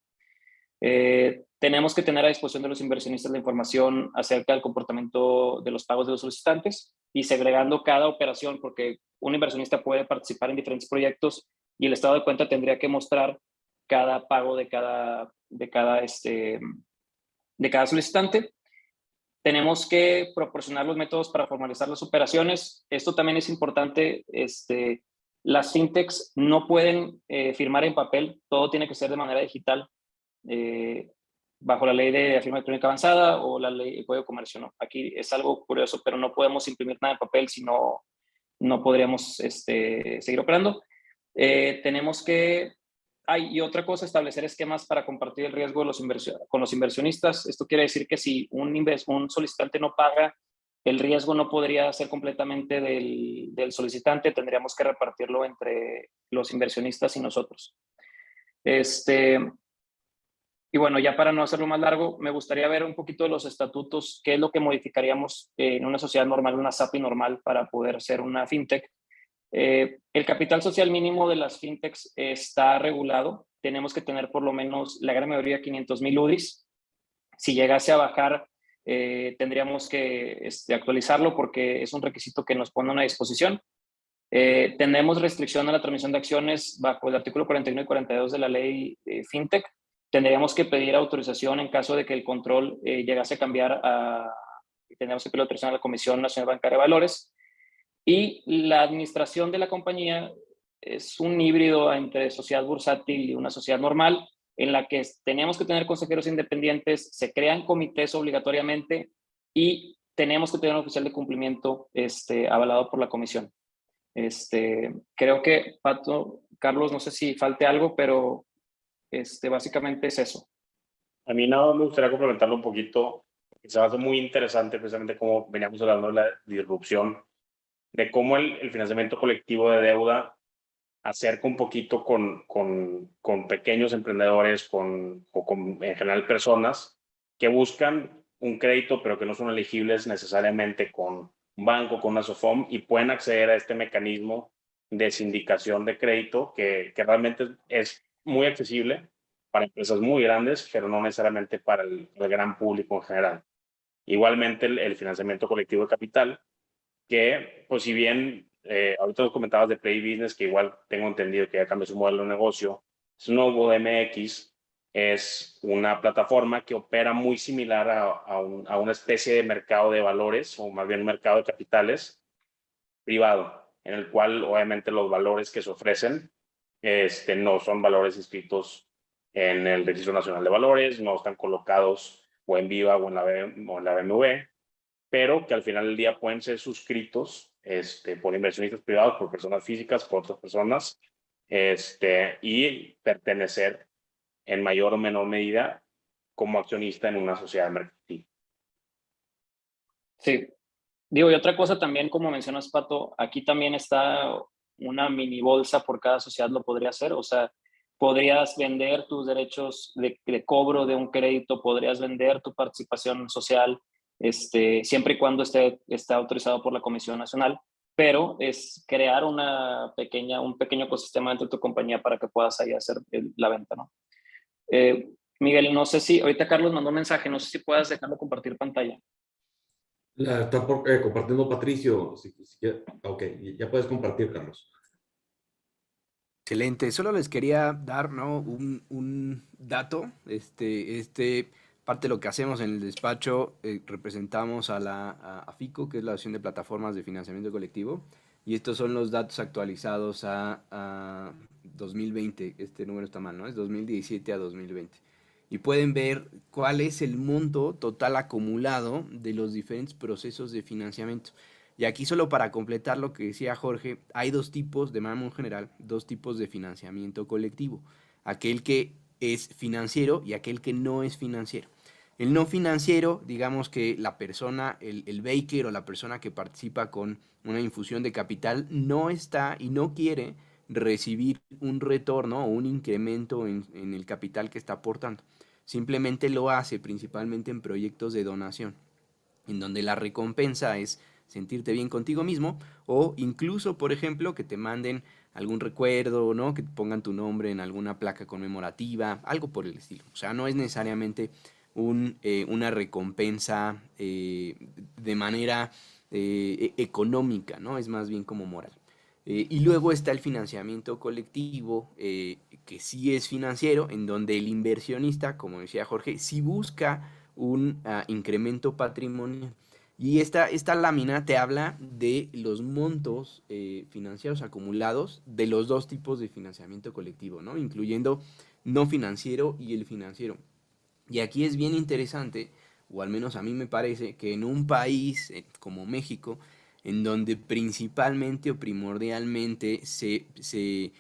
Tenemos que tener a disposición de los inversionistas la información acerca del comportamiento de los pagos de los solicitantes y segregando cada operación, porque un inversionista puede participar en diferentes proyectos y el estado de cuenta tendría que mostrar cada pago de cada solicitante. Tenemos que proporcionar los métodos para formalizar las operaciones. Esto también es importante. Las fintechs no pueden firmar en papel, todo tiene que ser de manera digital, bajo la ley de firma electrónica avanzada o la ley de código de comercio, ¿no? Aquí es algo curioso, pero no podemos imprimir nada en papel, si no podríamos seguir operando. Tenemos que y otra cosa, establecer esquemas para compartir el riesgo con los inversionistas. Esto quiere decir que si un solicitante no paga, el riesgo no podría ser completamente del solicitante, tendríamos que repartirlo entre los inversionistas y nosotros. Y bueno, ya para no hacerlo más largo, me gustaría ver un poquito de los estatutos, qué es lo que modificaríamos en una sociedad normal, una SAPI normal, para poder ser una fintech. El capital social mínimo de las fintechs está regulado. Tenemos que tener por lo menos la gran mayoría 500,000 UDIs. Si llegase a bajar, tendríamos que actualizarlo porque es un requisito que nos pone a una disposición. Tenemos restricción a la transmisión de acciones bajo el artículo 41 y 42 de la ley FinTech. Tendríamos que pedir autorización en caso de que el control llegase a cambiar y tendríamos que pedir autorización a la Comisión Nacional Bancaria de Valores. Y la administración de la compañía es un híbrido entre sociedad bursátil y una sociedad normal, en la que tenemos que tener consejeros independientes, se crean comités obligatoriamente y tenemos que tener un oficial de cumplimiento avalado por la comisión. Creo que, Pato, Carlos, no sé si falte algo, pero básicamente es eso.
A mí nada, me gustaría complementarlo un poquito, que se me hace muy interesante precisamente como veníamos hablando de la disrupción, de cómo el financiamiento colectivo de deuda acerca un poquito con pequeños emprendedores o con en general personas que buscan un crédito pero que no son elegibles necesariamente con un banco, con una SOFOM, y pueden acceder a este mecanismo de sindicación de crédito que realmente es muy accesible para empresas muy grandes, pero no necesariamente para el gran público en general. Igualmente el financiamiento colectivo de capital, que pues si bien ahorita nos comentabas de Play Business, que igual tengo entendido que ya cambió su modelo de negocio, Snowball MX es una plataforma que opera muy similar a una especie de mercado de valores, o más bien un mercado de capitales privado, en el cual obviamente los valores que se ofrecen no son valores inscritos en el Registro Nacional de Valores, no están colocados o en Viva o en la BMW, pero que al final del día pueden ser suscritos por inversionistas privados, por personas físicas, por otras personas, y pertenecer en mayor o menor medida como accionista en una sociedad mercantil.
Sí. Digo, y otra cosa también, como mencionas, Pato, aquí también está una mini bolsa por cada sociedad lo podría hacer. O sea, podrías vender tus derechos de cobro de un crédito, podrías vender tu participación social, siempre y cuando esté autorizado por la Comisión Nacional, pero es crear un pequeño ecosistema dentro de tu compañía para que puedas ahí hacer la venta, ¿no? Miguel, no sé si, ahorita Carlos mandó un mensaje, no sé si puedas dejarlo compartir pantalla.
La está compartiendo Patricio. Ok, ya puedes compartir, Carlos.
Excelente, solo les quería dar, ¿no? un dato, parte de lo que hacemos en el despacho, representamos a FICO, que es la Asociación de Plataformas de Financiamiento Colectivo, y estos son los datos actualizados a 2020, este número está mal, ¿no? Es 2017 a 2020. Y pueden ver cuál es el monto total acumulado de los diferentes procesos de financiamiento. Y aquí solo para completar lo que decía Jorge, hay dos tipos, de manera muy general, dos tipos de financiamiento colectivo. Aquel que es financiero y aquel que no es financiero. El no financiero, digamos que la persona, el baker o la persona que participa con una infusión de capital no está y no quiere recibir un retorno o un incremento en el capital que está aportando. Simplemente lo hace principalmente en proyectos de donación, en donde la recompensa es sentirte bien contigo mismo, o incluso, por ejemplo, que te manden algún recuerdo, ¿no? Que te pongan tu nombre en alguna placa conmemorativa, algo por el estilo. O sea, no es necesariamente una recompensa de manera económica, ¿no? Es más bien como moral. Y luego está el financiamiento colectivo, que sí es financiero, en donde el inversionista, como decía Jorge, sí busca un incremento patrimonial. Y esta lámina te habla de los montos financieros acumulados de los dos tipos de financiamiento colectivo, ¿no? Incluyendo no financiero y el financiero. Y aquí es bien interesante, o al menos a mí me parece, que en un país como México, en donde principalmente o primordialmente se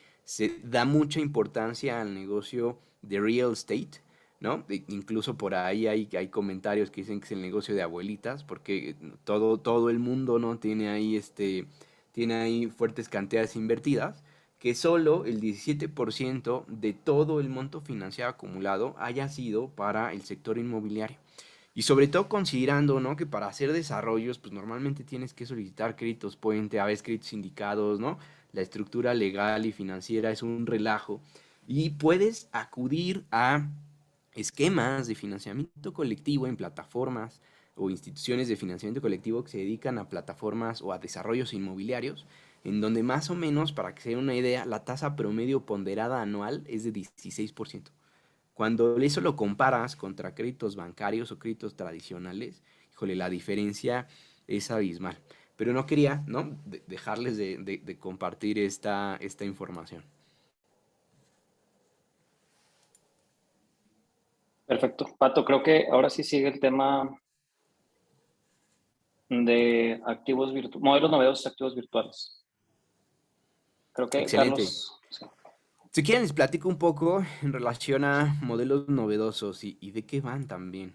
da mucha importancia al negocio de real estate, ¿no? Incluso por ahí hay comentarios que dicen que es el negocio de abuelitas, porque todo el mundo, ¿no? Tiene ahí fuertes cantidades invertidas. que solo el 17% de todo el monto financiado acumulado haya sido para el sector inmobiliario. Y sobre todo considerando, ¿no?, que para hacer desarrollos, pues normalmente tienes que solicitar créditos puente, a veces créditos sindicados, ¿no? La estructura legal y financiera es un relajo. Y puedes acudir a esquemas de financiamiento colectivo en plataformas o instituciones de financiamiento colectivo que se dedican a plataformas o a desarrollos inmobiliarios, en donde más o menos, para que se den una idea, la tasa promedio ponderada anual es de 16%. Cuando eso lo comparas contra créditos bancarios o créditos tradicionales, híjole, la diferencia es abismal. Pero no quería, ¿no?, dejarles de compartir esta información.
Perfecto. Pato, creo que ahora sí sigue el tema de activos virtuales, modelos novedosos de activos virtuales. Creo que
Excelente.
Carlos... Sí.
Si quieren, les platico un poco en relación a modelos novedosos y de qué van también.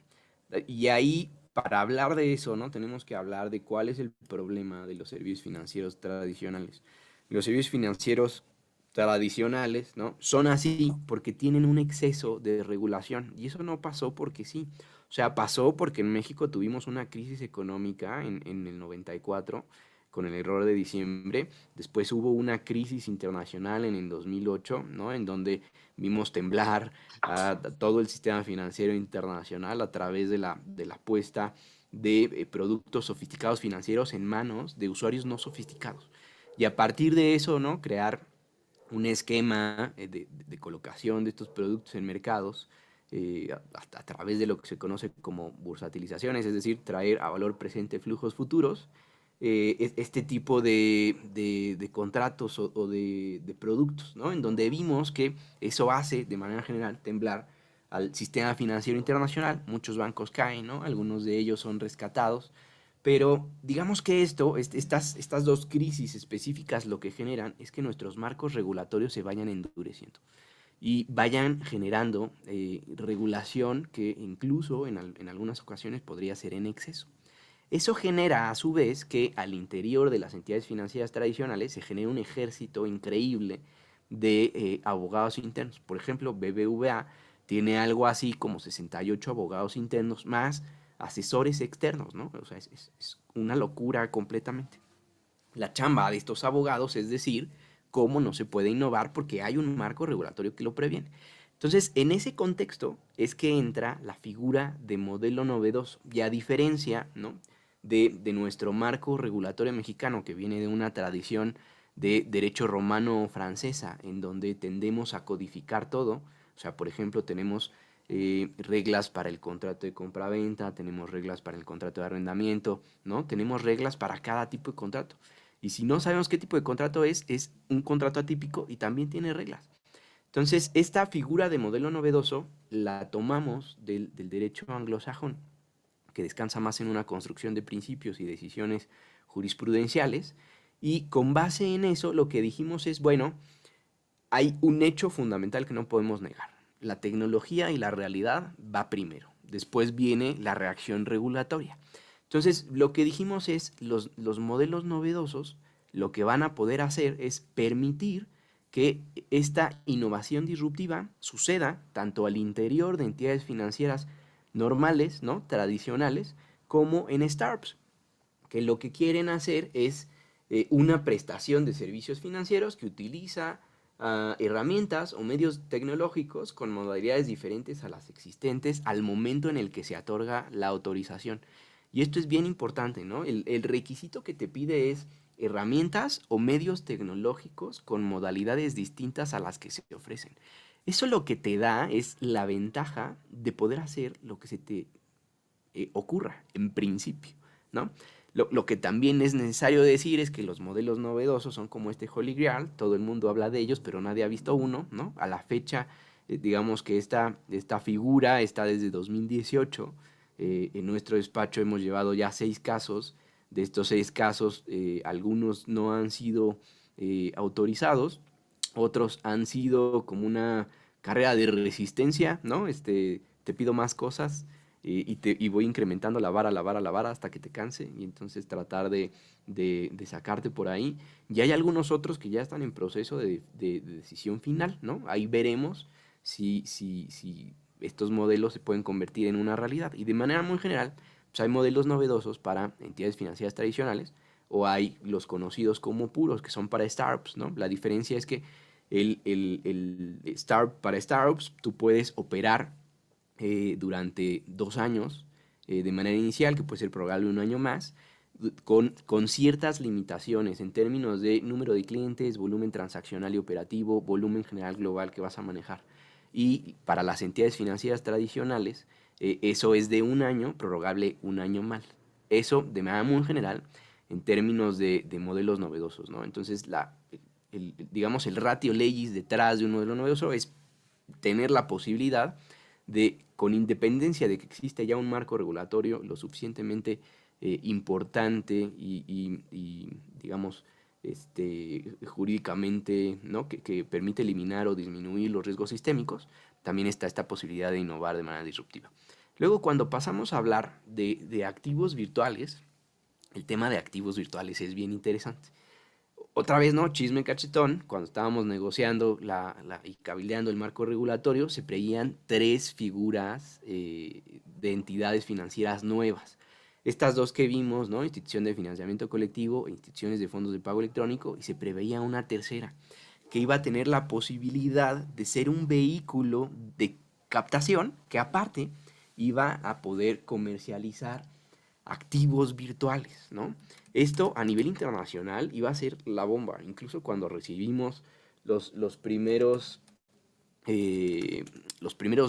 Y ahí, para hablar de eso, ¿no?, tenemos que hablar de cuál es el problema de los servicios financieros tradicionales. Los servicios financieros tradicionales, ¿no?, son así porque tienen un exceso de regulación. Y eso no pasó porque sí. O sea, pasó porque en México tuvimos una crisis económica en el 94 con el error de diciembre. Después hubo una crisis internacional en el 2008, ¿no?, en donde vimos temblar a todo el sistema financiero internacional a través de la puesta de productos sofisticados financieros en manos de usuarios no sofisticados. Y a partir de eso, ¿no?, crear un esquema de colocación de estos productos en mercados a través de lo que se conoce como bursatilizaciones, es decir, traer a valor presente flujos futuros, este tipo de contratos o de productos, ¿no?, en donde vimos que eso hace de manera general temblar al sistema financiero internacional. Muchos bancos caen, ¿no?, algunos de ellos son rescatados, pero digamos que estas dos crisis específicas lo que generan es que nuestros marcos regulatorios se vayan endureciendo y vayan generando regulación que incluso en algunas ocasiones podría ser en exceso. Eso genera a su vez que al interior de las entidades financieras tradicionales se genera un ejército increíble de abogados internos. Por ejemplo, BBVA tiene algo así como 68 abogados internos más asesores externos, ¿no? O sea, es una locura completamente. La chamba de estos abogados es decir cómo no se puede innovar porque hay un marco regulatorio que lo previene. Entonces, en ese contexto es que entra la figura de modelo novedoso. Y a diferencia, ¿no?, de nuestro marco regulatorio mexicano, que viene de una tradición de derecho romano francesa, en donde tendemos a codificar todo. O sea, por ejemplo, tenemos reglas para el contrato de compra-venta, tenemos reglas para el contrato de arrendamiento, ¿no? Tenemos reglas para cada tipo de contrato. Y si no sabemos qué tipo de contrato es un contrato atípico y también tiene reglas. Entonces, esta figura de modelo novedoso la tomamos del derecho anglosajón, que descansa más en una construcción de principios y decisiones jurisprudenciales, y con base en eso lo que dijimos es, bueno, hay un hecho fundamental que no podemos negar. La tecnología y la realidad va primero. Después viene la reacción regulatoria. Entonces, lo que dijimos es, los modelos novedosos lo que van a poder hacer es permitir que esta innovación disruptiva suceda tanto al interior de entidades financieras normales, ¿no?, tradicionales, como en startups, que lo que quieren hacer es una prestación de servicios financieros que utiliza herramientas o medios tecnológicos con modalidades diferentes a las existentes al momento en el que se otorga la autorización. Y esto es bien importante, ¿no? El requisito que te pide es herramientas o medios tecnológicos con modalidades distintas a las que se ofrecen. Eso lo que te da es la ventaja de poder hacer lo que se te ocurra en principio, ¿no? Lo que también es necesario decir es que los modelos novedosos son como este Holy Grail, todo el mundo habla de ellos, pero nadie ha visto uno, ¿no? A la fecha, digamos que esta figura está desde 2018. En nuestro despacho hemos llevado ya 6 casos. De estos 6 casos, algunos no han sido autorizados, otros han sido como una carrera de resistencia, ¿no? Te pido más cosas, y voy incrementando la vara hasta que te canse y entonces tratar de sacarte por ahí. Y hay algunos otros que ya están en proceso de decisión final, ¿no? Ahí veremos si estos modelos se pueden convertir en una realidad. Y de manera muy general, pues hay modelos novedosos para entidades financieras tradicionales o hay los conocidos como puros, que son para startups, ¿no? La diferencia es que para startups tú puedes operar durante 2 años de manera inicial, que puede ser prorrogable un año más, con ciertas limitaciones en términos de número de clientes, volumen transaccional y operativo, volumen general global que vas a manejar. Y para las entidades financieras tradicionales, eso es de 1 año, prorrogable un año más. Eso, de manera muy general, en términos de modelos novedosos, ¿no? Entonces, digamos, el ratio legis detrás de un modelo novedoso es tener la posibilidad de, con independencia de que exista ya un marco regulatorio lo suficientemente importante digamos, jurídicamente, ¿no? que permite eliminar o disminuir los riesgos sistémicos, también está esta posibilidad de innovar de manera disruptiva. Luego, cuando pasamos a hablar de activos virtuales, el tema de activos virtuales es bien interesante. Otra vez, ¿no? Chisme cachetón, cuando estábamos negociando y cabildeando el marco regulatorio, se prevían 3 figuras de entidades financieras nuevas. Estas 2 que vimos, ¿no? Institución de financiamiento colectivo e instituciones de fondos de pago electrónico, y se preveía una tercera, que iba a tener la posibilidad de ser un vehículo de captación que aparte iba a poder comercializar activos virtuales, ¿no? Esto a nivel internacional iba a ser la bomba. Incluso cuando recibimos los primeros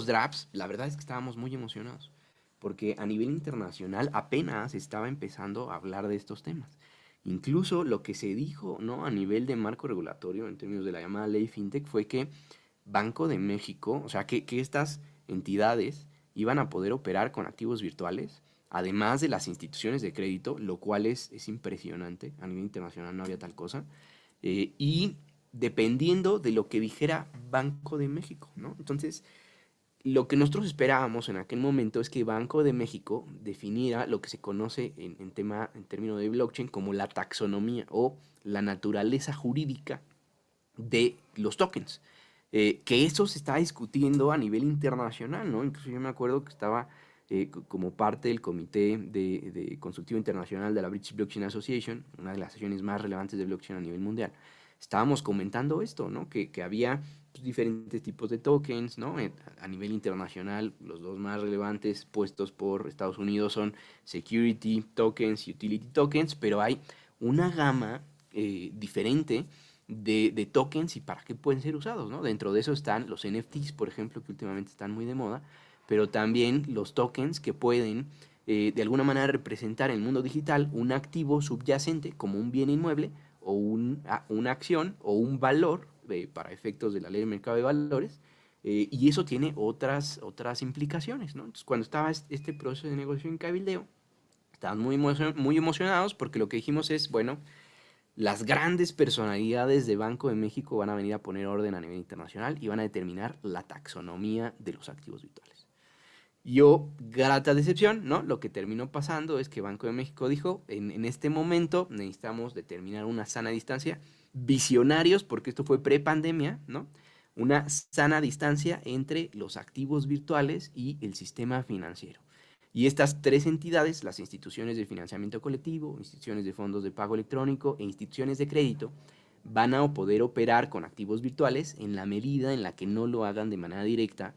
drafts, la verdad es que estábamos muy emocionados, porque a nivel internacional apenas estaba empezando a hablar de estos temas. Incluso lo que se dijo, ¿no? A nivel de marco regulatorio, en términos de la llamada ley FinTech, fue que Banco de México, o sea, que estas entidades iban a poder operar con activos virtuales, además de las instituciones de crédito, lo cual es impresionante. A nivel internacional no había tal cosa. Y dependiendo de lo que dijera Banco de México, ¿no? Entonces, lo que nosotros esperábamos en aquel momento es que Banco de México definiera lo que se conoce en términos de blockchain como la taxonomía o la naturaleza jurídica de los tokens. Que eso se está discutiendo a nivel internacional, ¿no? Incluso yo me acuerdo que estaba como parte del comité de consultivo internacional de la British Blockchain Association, una de las sesiones más relevantes de blockchain a nivel mundial. Estábamos comentando esto, ¿no? Que había pues, diferentes tipos de tokens, ¿no? A nivel internacional, los 2 más relevantes puestos por Estados Unidos son Security Tokens y Utility Tokens, pero hay una gama diferente de tokens y para qué pueden ser usados, ¿no? Dentro de eso están los NFTs, por ejemplo, que últimamente están muy de moda, pero también los tokens que pueden de alguna manera representar en el mundo digital un activo subyacente como un bien inmueble o una acción o un valor para efectos de la ley del mercado de valores, y eso tiene otras implicaciones, ¿no? Entonces, cuando estaba este proceso de negociación en cabildeo, estaban muy emocionados porque lo que dijimos es, bueno, las grandes personalidades de Banco de México van a venir a poner orden a nivel internacional y van a determinar la taxonomía de los activos virtuales. Yo, grata decepción, ¿no? Lo que terminó pasando es que Banco de México dijo, en este momento necesitamos determinar una sana distancia, visionarios, porque esto fue pre-pandemia, ¿no? Una sana distancia entre los activos virtuales y el sistema financiero. Y estas 3 entidades, las instituciones de financiamiento colectivo, instituciones de fondos de pago electrónico e instituciones de crédito, van a poder operar con activos virtuales en la medida en la que no lo hagan de manera directa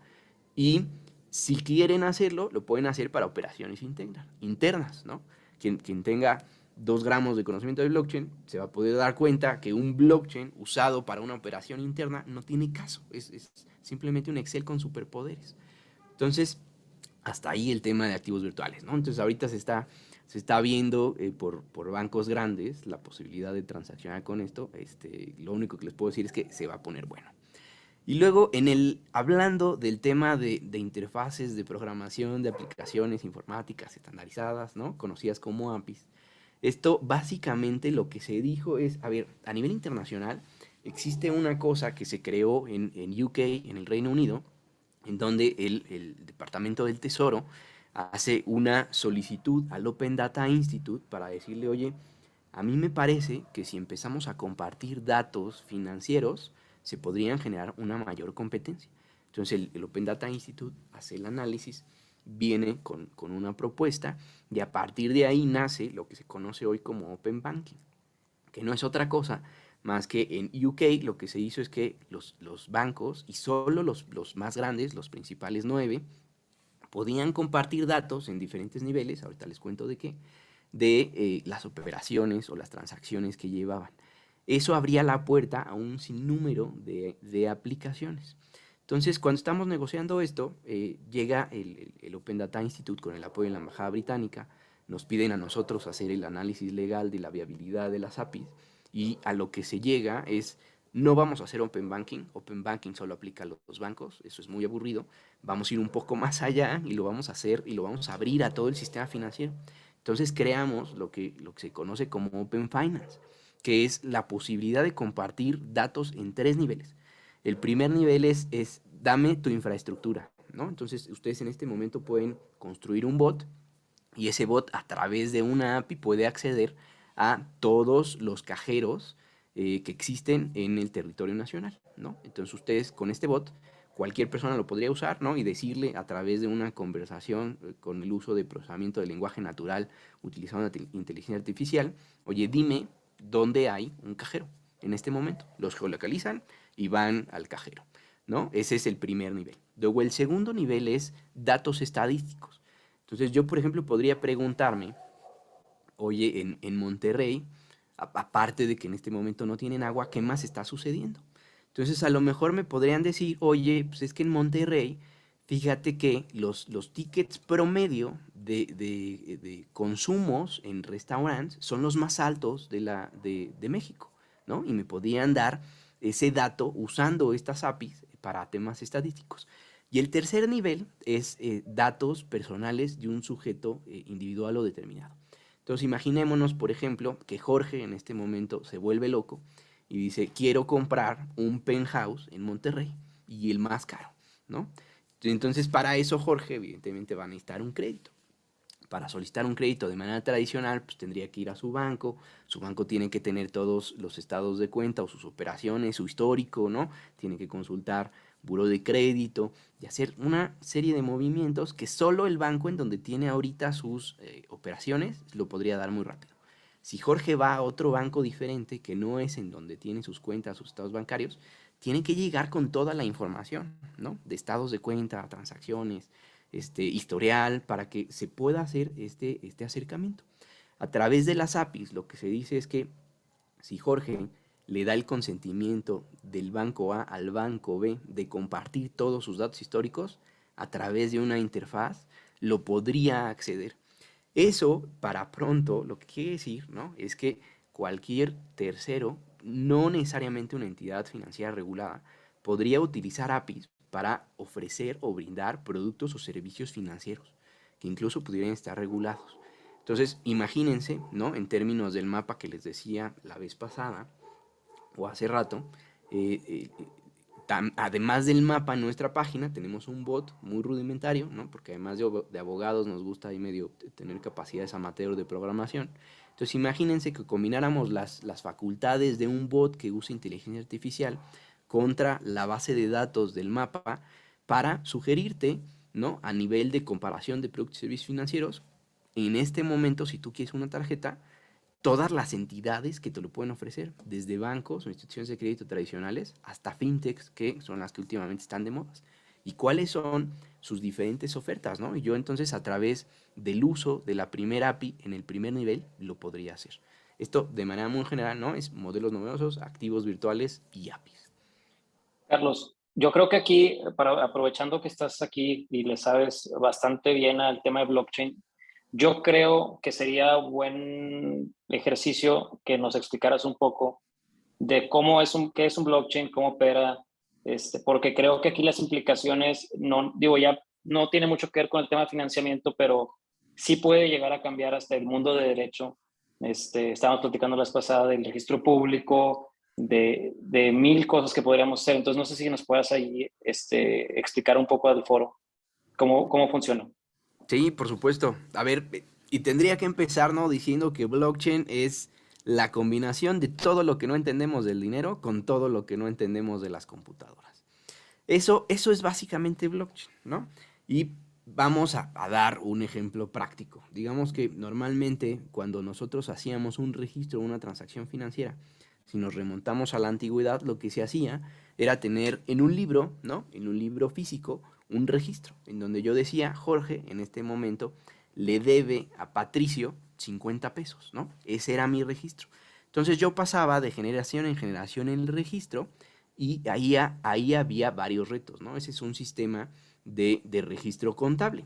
y si quieren hacerlo, lo pueden hacer para operaciones internas, ¿no? Quien tenga 2 gramos de conocimiento de blockchain se va a poder dar cuenta que un blockchain usado para una operación interna no tiene caso, es simplemente un Excel con superpoderes. Entonces, hasta ahí el tema de activos virtuales, ¿no? Entonces ahorita se está viendo por bancos grandes la posibilidad de transaccionar con esto. Lo único que les puedo decir es que se va a poner bueno. Y luego, hablando del tema de interfaces de programación de aplicaciones informáticas estandarizadas, ¿no? Conocidas como APIs, esto básicamente lo que se dijo es, a ver, a nivel internacional existe una cosa que se creó en UK, en el Reino Unido, en donde el Departamento del Tesoro hace una solicitud al Open Data Institute para decirle, oye, a mí me parece que si empezamos a compartir datos financieros, se podrían generar una mayor competencia. Entonces el Open Data Institute hace el análisis, viene con una propuesta y a partir de ahí nace lo que se conoce hoy como Open Banking, que no es otra cosa más que en UK lo que se hizo es que los bancos, y solo los más grandes, los principales 9, podían compartir datos en diferentes niveles, ahorita les cuento de qué, de las operaciones o las transacciones que llevaban. Eso abría la puerta a un sinnúmero de aplicaciones. Entonces, cuando estamos negociando esto, llega el Open Data Institute con el apoyo de la Embajada Británica, nos piden a nosotros hacer el análisis legal de la viabilidad de las APIs, y a lo que se llega es, no vamos a hacer Open Banking solo aplica a los bancos, eso es muy aburrido, vamos a ir un poco más allá y lo vamos a hacer y lo vamos a abrir a todo el sistema financiero. Entonces creamos lo que se conoce como Open Finance, que es la posibilidad de compartir datos en 3 niveles. El primer nivel es dame tu infraestructura, ¿no? Entonces ustedes en este momento pueden construir un bot y ese bot a través de una API puede acceder a todos los cajeros que existen en el territorio nacional, ¿no? Entonces ustedes con este bot, cualquier persona lo podría usar, ¿no? Y decirle a través de una conversación con el uso de procesamiento de lenguaje natural utilizando inteligencia artificial, oye, dime dónde hay un cajero en este momento. Los geolocalizan y van al cajero, ¿no? Ese es el primer nivel. Luego el segundo nivel es datos estadísticos. Entonces yo, por ejemplo, podría preguntarme, oye, en Monterrey, aparte de que en este momento no tienen agua, ¿qué más está sucediendo? Entonces a lo mejor me podrían decir, oye, pues es que en Monterrey, fíjate que los tickets promedio de consumos en restaurantes son los más altos de México, ¿no? Y me podrían dar ese dato usando estas APIs para temas estadísticos. Y el tercer nivel es datos personales de un sujeto individual o determinado. Entonces imaginémonos, por ejemplo, que Jorge en este momento se vuelve loco y dice, quiero comprar un penthouse en Monterrey y el más caro, ¿no? Entonces para eso Jorge evidentemente va a necesitar un crédito. Para solicitar un crédito de manera tradicional, pues tendría que ir a su banco tiene que tener todos los estados de cuenta o sus operaciones, su histórico, ¿no? Tiene que consultar buró de crédito y hacer una serie de movimientos que solo el banco en donde tiene ahorita sus operaciones lo podría dar muy rápido. Si Jorge va a otro banco diferente, que no es en donde tiene sus cuentas, sus estados bancarios, tiene que llegar con toda la información, ¿no? De estados de cuenta, transacciones, historial, para que se pueda hacer este acercamiento. A través de las APIs, lo que se dice es que si Jorge le da el consentimiento del banco A al banco B de compartir todos sus datos históricos a través de una interfaz, lo podría acceder. Eso, para pronto, lo que quiere decir, ¿no? Es que cualquier tercero, no necesariamente una entidad financiera regulada, podría utilizar APIs para ofrecer o brindar productos o servicios financieros, que incluso pudieran estar regulados. Entonces, imagínense, ¿no? En términos del mapa que les decía la vez pasada, o hace rato, además del mapa en nuestra página, tenemos un bot muy rudimentario, ¿no? Porque además de abogados nos gusta ahí medio tener capacidades amateur de programación. Entonces imagínense que combináramos las facultades de un bot que usa inteligencia artificial contra la base de datos del mapa para sugerirte, ¿no? A nivel de comparación de productos y servicios financieros, en este momento, si tú quieres una tarjeta, todas las entidades que te lo pueden ofrecer, desde bancos o instituciones de crédito tradicionales hasta fintechs, que son las que últimamente están de moda, y cuáles son sus diferentes ofertas, ¿no? Y yo entonces a través del uso de la primera API en el primer nivel lo podría hacer. Esto de manera muy general, ¿no? Es modelos novedosos, activos virtuales y APIs.
Carlos, yo creo que aquí, aprovechando que estás aquí y le sabes bastante bien al tema de blockchain, yo creo que sería buen ejercicio que nos explicaras un poco de qué es un blockchain, cómo opera, porque creo que aquí las implicaciones, no, digo, ya no tiene mucho que ver con el tema de financiamiento, pero sí puede llegar a cambiar hasta el mundo de derecho. Estábamos platicando la vez pasada del registro público, de mil cosas que podríamos hacer. Entonces, no sé si nos puedas ahí explicar un poco al foro cómo funciona.
Sí, por supuesto. A ver, y tendría que empezar, ¿no? Diciendo que blockchain es la combinación de todo lo que no entendemos del dinero con todo lo que no entendemos de las computadoras. Eso es básicamente blockchain, ¿no? Y vamos a dar un ejemplo práctico. Digamos que normalmente cuando nosotros hacíamos un registro, una transacción financiera, si nos remontamos a la antigüedad, lo que se hacía era tener en un libro, ¿no? En un libro físico, un registro, en donde yo decía, Jorge, en este momento, le debe a Patricio 50 pesos, ¿no? Ese era mi registro. Entonces yo pasaba de generación en generación en el registro y ahí había varios retos, ¿no? Ese es un sistema de registro contable.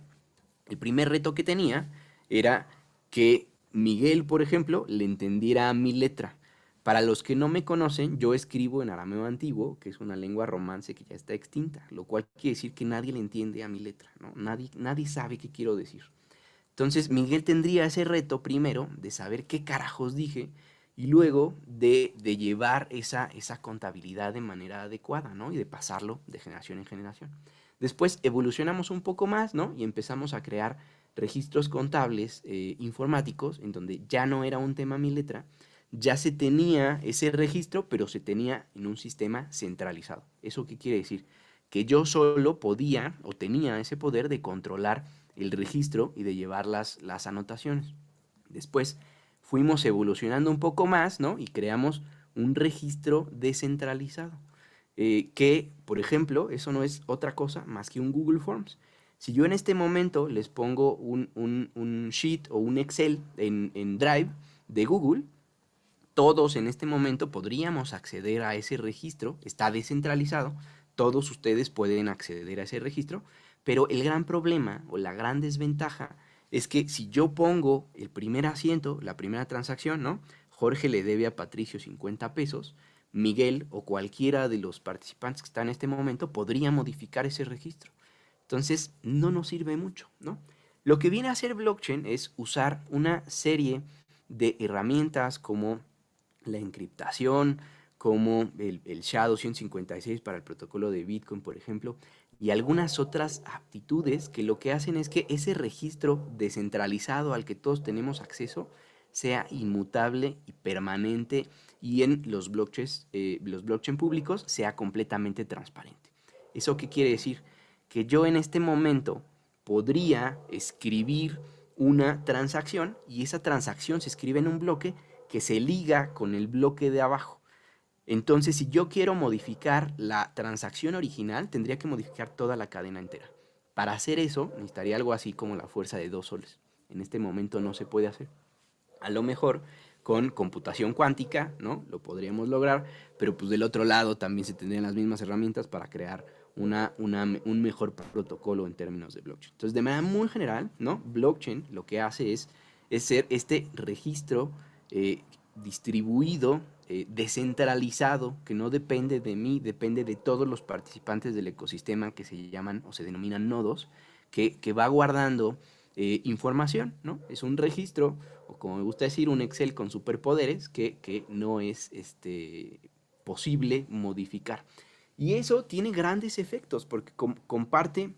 El primer reto que tenía era que Miguel, por ejemplo, le entendiera a mi letra. Para los que no me conocen, yo escribo en arameo antiguo, que es una lengua romance que ya está extinta, lo cual quiere decir que nadie le entiende a mi letra, ¿no? Nadie sabe qué quiero decir. Entonces Miguel tendría ese reto primero de saber qué carajos dije y luego de llevar esa contabilidad de manera adecuada, ¿no? Y de pasarlo de generación en generación. Después evolucionamos un poco más, ¿no? Y empezamos a crear registros contables informáticos en donde ya no era un tema mi letra, ya se tenía ese registro, pero se tenía en un sistema centralizado. ¿Eso qué quiere decir? Que yo solo podía o tenía ese poder de controlar el registro y de llevar las anotaciones. Después fuimos evolucionando un poco más, ¿no? Y creamos un registro descentralizado. Que, por ejemplo, eso no es otra cosa más que un Google Forms. Si yo en este momento les pongo un sheet o un Excel en Drive de Google, todos en este momento podríamos acceder a ese registro, está descentralizado, todos ustedes pueden acceder a ese registro, pero el gran problema o la gran desventaja es que si yo pongo el primer asiento, la primera transacción, ¿no? Jorge le debe a Patricio 50 pesos, Miguel o cualquiera de los participantes que están en este momento podría modificar ese registro. Entonces, no nos sirve mucho, ¿no? Lo que viene a hacer blockchain es usar una serie de herramientas como la encriptación, como el SHA-256 para el protocolo de Bitcoin, por ejemplo, y algunas otras aptitudes que lo que hacen es que ese registro descentralizado al que todos tenemos acceso sea inmutable y permanente y en los blockchain públicos sea completamente transparente. ¿Eso qué quiere decir? Que yo en este momento podría escribir una transacción y esa transacción se escribe en un bloque que se liga con el bloque de abajo. Entonces, si yo quiero modificar la transacción original, tendría que modificar toda la cadena entera. Para hacer eso, necesitaría algo así como la fuerza de 2 soles. En este momento no se puede hacer. A lo mejor con computación cuántica, ¿no? Lo podríamos lograr, pero pues del otro lado también se tendrían las mismas herramientas para crear un mejor protocolo en términos de blockchain. Entonces, de manera muy general, ¿no? Blockchain lo que hace es ser este registro distribuido, descentralizado, que no depende de mí, depende de todos los participantes del ecosistema que se llaman o se denominan nodos, que va guardando información, ¿no? Es un registro, o como me gusta decir, un Excel con superpoderes que no es posible modificar. Y eso tiene grandes efectos porque comparte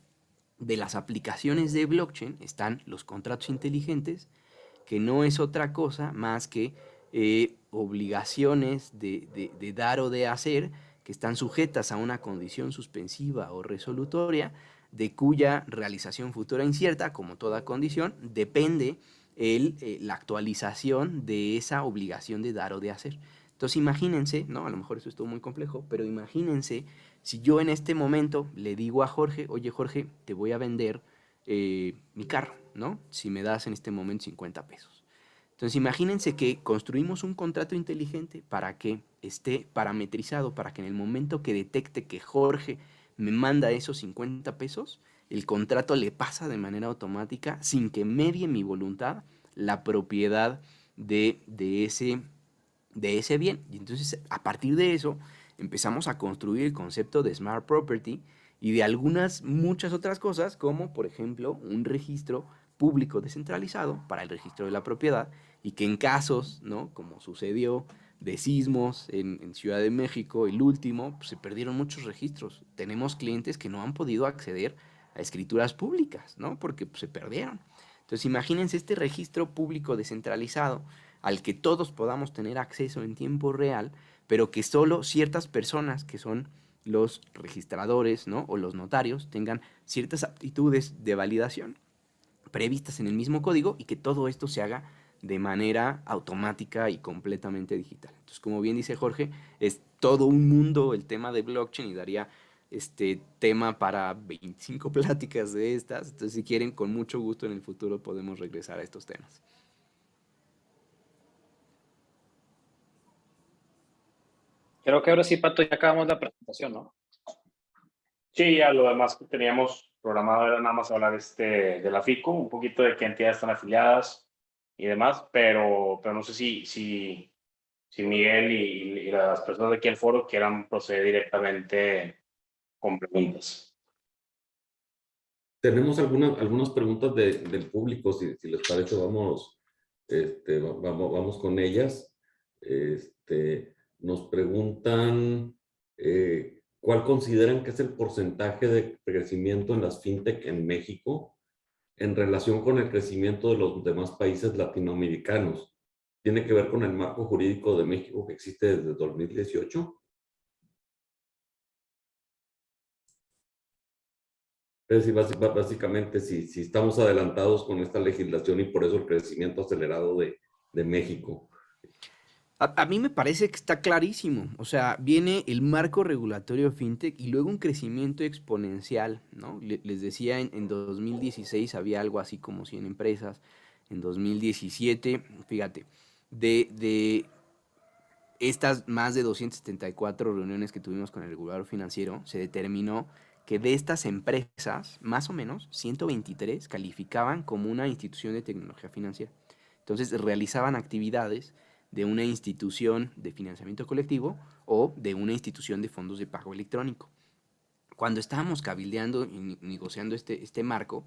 de las aplicaciones de blockchain están los contratos inteligentes, que no es otra cosa más que obligaciones de dar o de hacer que están sujetas a una condición suspensiva o resolutoria, de cuya realización futura incierta, como toda condición, depende la actualización de esa obligación de dar o de hacer. Entonces imagínense, ¿no? A lo mejor eso estuvo muy complejo, pero imagínense si yo en este momento le digo a Jorge, oye Jorge, te voy a vender mi carro, ¿no? Si me das en este momento 50 pesos. Entonces imagínense que construimos un contrato inteligente para que esté parametrizado, para que en el momento que detecte que Jorge me manda esos 50 pesos, el contrato le pasa de manera automática, sin que medie mi voluntad, la propiedad de ese bien. Y entonces a partir de eso empezamos a construir el concepto de Smart Property y de muchas otras cosas, como por ejemplo un registro público descentralizado para el registro de la propiedad y que en casos, ¿no? Como sucedió de sismos en Ciudad de México, el último, pues se perdieron muchos registros. Tenemos clientes que no han podido acceder a escrituras públicas, ¿no? Porque pues, se perdieron. Entonces imagínense este registro público descentralizado al que todos podamos tener acceso en tiempo real, pero que solo ciertas personas que son los registradores, ¿no? O los notarios tengan ciertas aptitudes de validación previstas en el mismo código y que todo esto se haga de manera automática y completamente digital. Entonces, como bien dice Jorge, es todo un mundo el tema de blockchain y daría tema para 25 pláticas de estas. Entonces, si quieren, con mucho gusto en el futuro podemos regresar a estos temas.
Creo que ahora sí, Pato, ya acabamos la presentación, ¿no?
Sí, ya lo demás que teníamos programado era nada más hablar de la FICO, un poquito de qué entidades están afiliadas y demás, pero no sé si Miguel y las personas de aquí al foro quieran proceder directamente con preguntas.
Tenemos algunas preguntas del público, si les parece, vamos con ellas. Nos preguntan, ¿cuál consideran que es el porcentaje de crecimiento en las fintech en México en relación con el crecimiento de los demás países latinoamericanos? ¿Tiene que ver con el marco jurídico de México que existe desde 2018? Es decir, básicamente, si estamos adelantados con esta legislación y por eso el crecimiento acelerado de México.
A mí me parece que está clarísimo. O sea, viene el marco regulatorio fintech y luego un crecimiento exponencial, ¿no? Les decía, en 2016 había algo así como 100 empresas. En 2017, fíjate, de estas más de 274 reuniones que tuvimos con el regulador financiero, se determinó que de estas empresas, más o menos, 123 calificaban como una institución de tecnología financiera. Entonces, realizaban actividades de una institución de financiamiento colectivo o de una institución de fondos de pago electrónico. Cuando estábamos cabildeando y negociando este marco,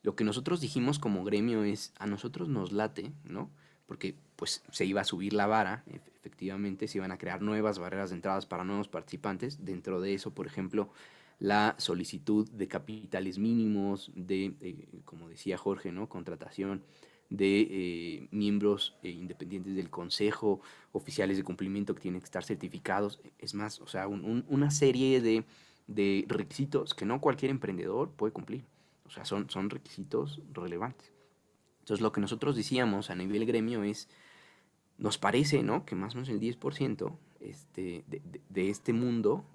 lo que nosotros dijimos como gremio es, a nosotros nos late, ¿no? Porque pues se iba a subir la vara, efectivamente, se iban a crear nuevas barreras de entradas para nuevos participantes. Dentro de eso, por ejemplo, la solicitud de capitales mínimos, como decía Jorge, ¿no? Contratación de miembros independientes del consejo, oficiales de cumplimiento que tienen que estar certificados. Es más, o sea, una serie de requisitos que no cualquier emprendedor puede cumplir. O sea, son requisitos relevantes. Entonces, lo que nosotros decíamos a nivel gremio es, nos parece, ¿no?, que más o menos el 10% de este mundo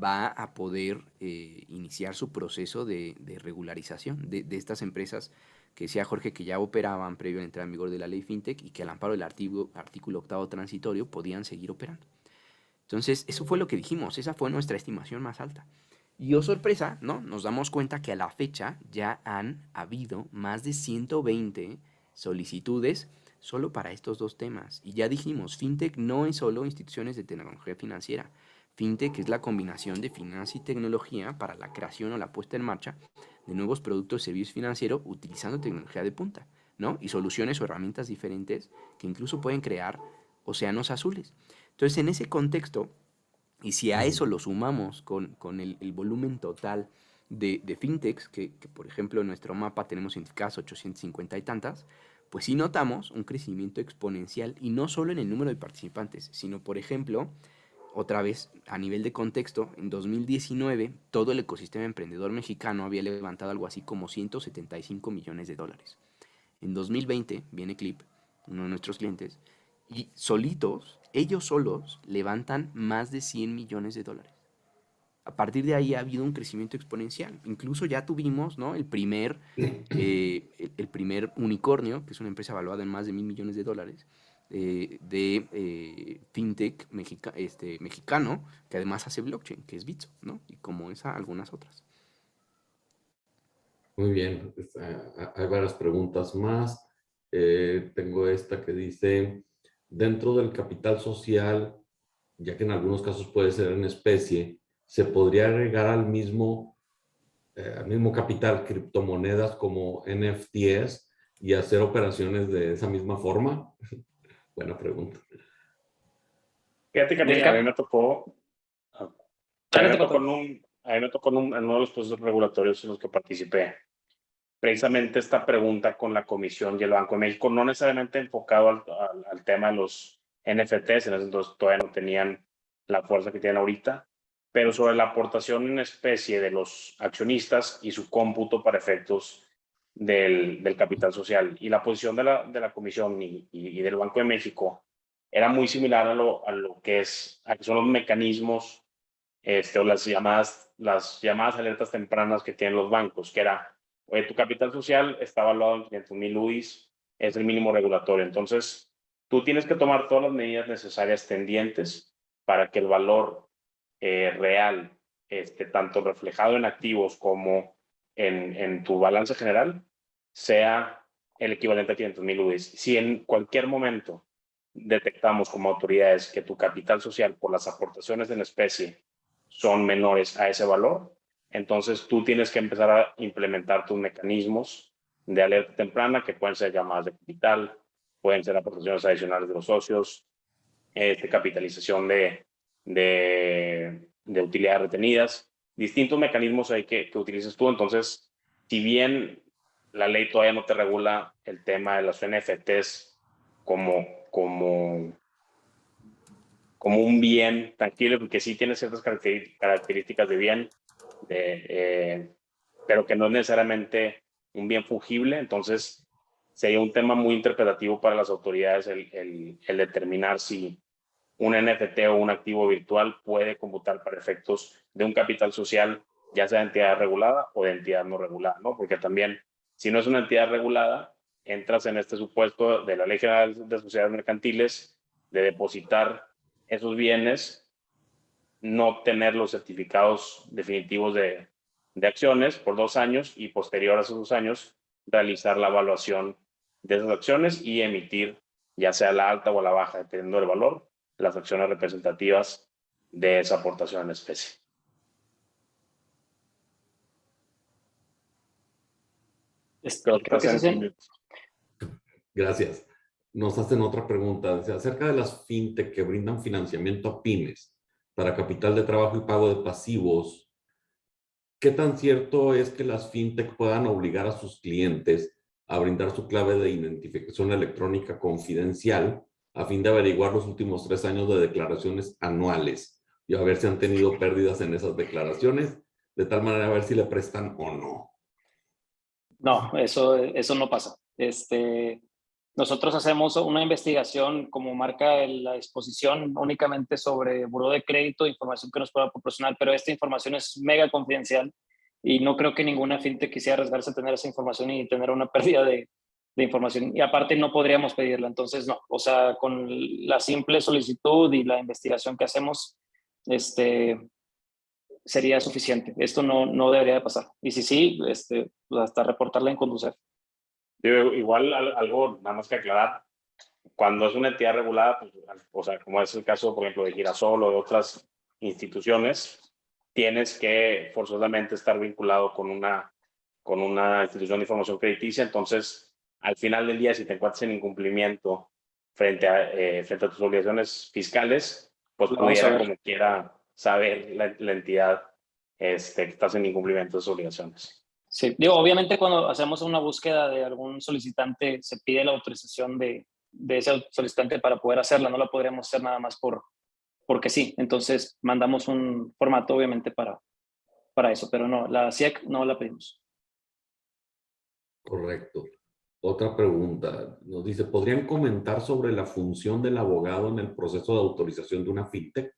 va a poder iniciar su proceso de regularización de estas empresas que decía Jorge que ya operaban previo a la entrada en vigor de la ley FinTech y que al amparo del artículo 8º transitorio podían seguir operando. Entonces, eso fue lo que dijimos, esa fue nuestra estimación más alta. Y oh sorpresa, ¿no? Nos damos cuenta que a la fecha ya han habido más de 120 solicitudes solo para estos dos temas. Y ya dijimos, FinTech no es solo instituciones de tecnología financiera. FinTech es la combinación de finanzas y tecnología para la creación o la puesta en marcha de nuevos productos y servicios financieros utilizando tecnología de punta, ¿no? Y soluciones o herramientas diferentes que incluso pueden crear océanos azules. Entonces, en ese contexto, y si a eso lo sumamos con el volumen total de fintechs, que por ejemplo en nuestro mapa tenemos identificadas 850 y tantas, pues sí notamos un crecimiento exponencial y no solo en el número de participantes, sino por ejemplo, otra vez a nivel de contexto, en 2019 todo el ecosistema emprendedor mexicano había levantado algo así como 175 millones de dólares. En 2020 viene Clip, uno de nuestros clientes, y solitos, ellos solos, levantan más de 100 millones de dólares. A partir de ahí ha habido un crecimiento exponencial. Incluso ya tuvimos, ¿no?, el primer unicornio, que es una empresa evaluada en más de 1,000 millones de dólares, de fintech mexicano, que además hace blockchain, que es Bitso, ¿no? Y como esa, algunas otras.
Muy bien, hay varias preguntas más. Tengo esta que dice, dentro del capital social, ya que en algunos casos puede ser en especie, ¿se podría agregar al mismo capital criptomonedas como NFTs y hacer operaciones de esa misma forma? Buena pregunta.
Fíjate que a mí me tocó a mí me tocó en uno de los procesos regulatorios en los que participé, precisamente esta pregunta con la Comisión y el Banco de México, no necesariamente enfocado al tema de los NFTs, en ese entonces todavía no tenían la fuerza que tienen ahorita, pero sobre la aportación en especie de los accionistas y su cómputo para efectos del capital social. Y la posición de la Comisión y del Banco de México era muy similar a lo que son los mecanismos o las llamadas alertas tempranas que tienen los bancos, que era, oye, tu capital social está evaluado en 500,000 UDIs, es el mínimo regulatorio. Entonces, tú tienes que tomar todas las medidas necesarias tendientes para que el valor real, tanto reflejado en activos como en tu balance general, sea el equivalente a 500,000 UDIs. Si en cualquier momento detectamos como autoridades que tu capital social por las aportaciones en especie son menores a ese valor, entonces tú tienes que empezar a implementar tus mecanismos de alerta temprana, que pueden ser llamadas de capital, pueden ser aportaciones adicionales de los socios, capitalización de utilidades retenidas, distintos mecanismos hay que utilices tú. Entonces, si bien la ley todavía no te regula el tema de los NFTs como un bien tangible, porque sí tiene ciertas características de bien, pero que no es necesariamente un bien fungible. Entonces, sería un tema muy interpretativo para las autoridades el determinar si un NFT o un activo virtual puede computar para efectos de un capital social, ya sea de entidad regulada o de entidad no regulada, ¿no? Porque también, si no es una entidad regulada, entras en este supuesto de la Ley General de Sociedades Mercantiles de depositar esos bienes, no tener los certificados definitivos de acciones por 2 años y posterior a esos 2 años realizar la evaluación de esas acciones y emitir, ya sea la alta o la baja, dependiendo del valor, las acciones representativas de esa aportación en especie. Creo que
Gracias. Nos hacen otra pregunta. Dice, acerca de las fintech que brindan financiamiento a pymes para capital de trabajo y pago de pasivos, ¿qué tan cierto es que las fintech puedan obligar a sus clientes a brindar su clave de identificación electrónica confidencial a fin de averiguar los últimos 3 años de declaraciones anuales y a ver si han tenido pérdidas en esas declaraciones, de tal manera a ver si le prestan o no?
No, eso no pasa. Nosotros hacemos una investigación como marca la exposición únicamente sobre buró de crédito, información que nos pueda proporcionar, pero esta información es mega confidencial y no creo que ninguna fintech quisiera arriesgarse a tener esa información y tener una pérdida de información. Y aparte no podríamos pedirla, entonces no. O sea, con la simple solicitud y la investigación que hacemos, sería suficiente. Esto no debería de pasar. Y si sí, pues hasta reportarla en Conducef.
Igual algo nada más que aclarar, cuando es una entidad regulada, pues, o sea, como es el caso, por ejemplo, de Girasol o de otras instituciones, tienes que forzosamente estar vinculado con una institución de información crediticia. Entonces, al final del día, si te encuentras en incumplimiento frente a tus obligaciones fiscales, pues pudiera como quiera saber la entidad que estás en incumplimiento de sus obligaciones.
Sí, digo, obviamente cuando hacemos una búsqueda de algún solicitante, se pide la autorización de ese solicitante para poder hacerla. No la podríamos hacer nada más porque sí. Entonces, mandamos un formato, obviamente, para eso, pero no, la SIEC no la pedimos.
Correcto. Otra pregunta. Nos dice, ¿podrían comentar sobre la función del abogado en el proceso de autorización de una fintech?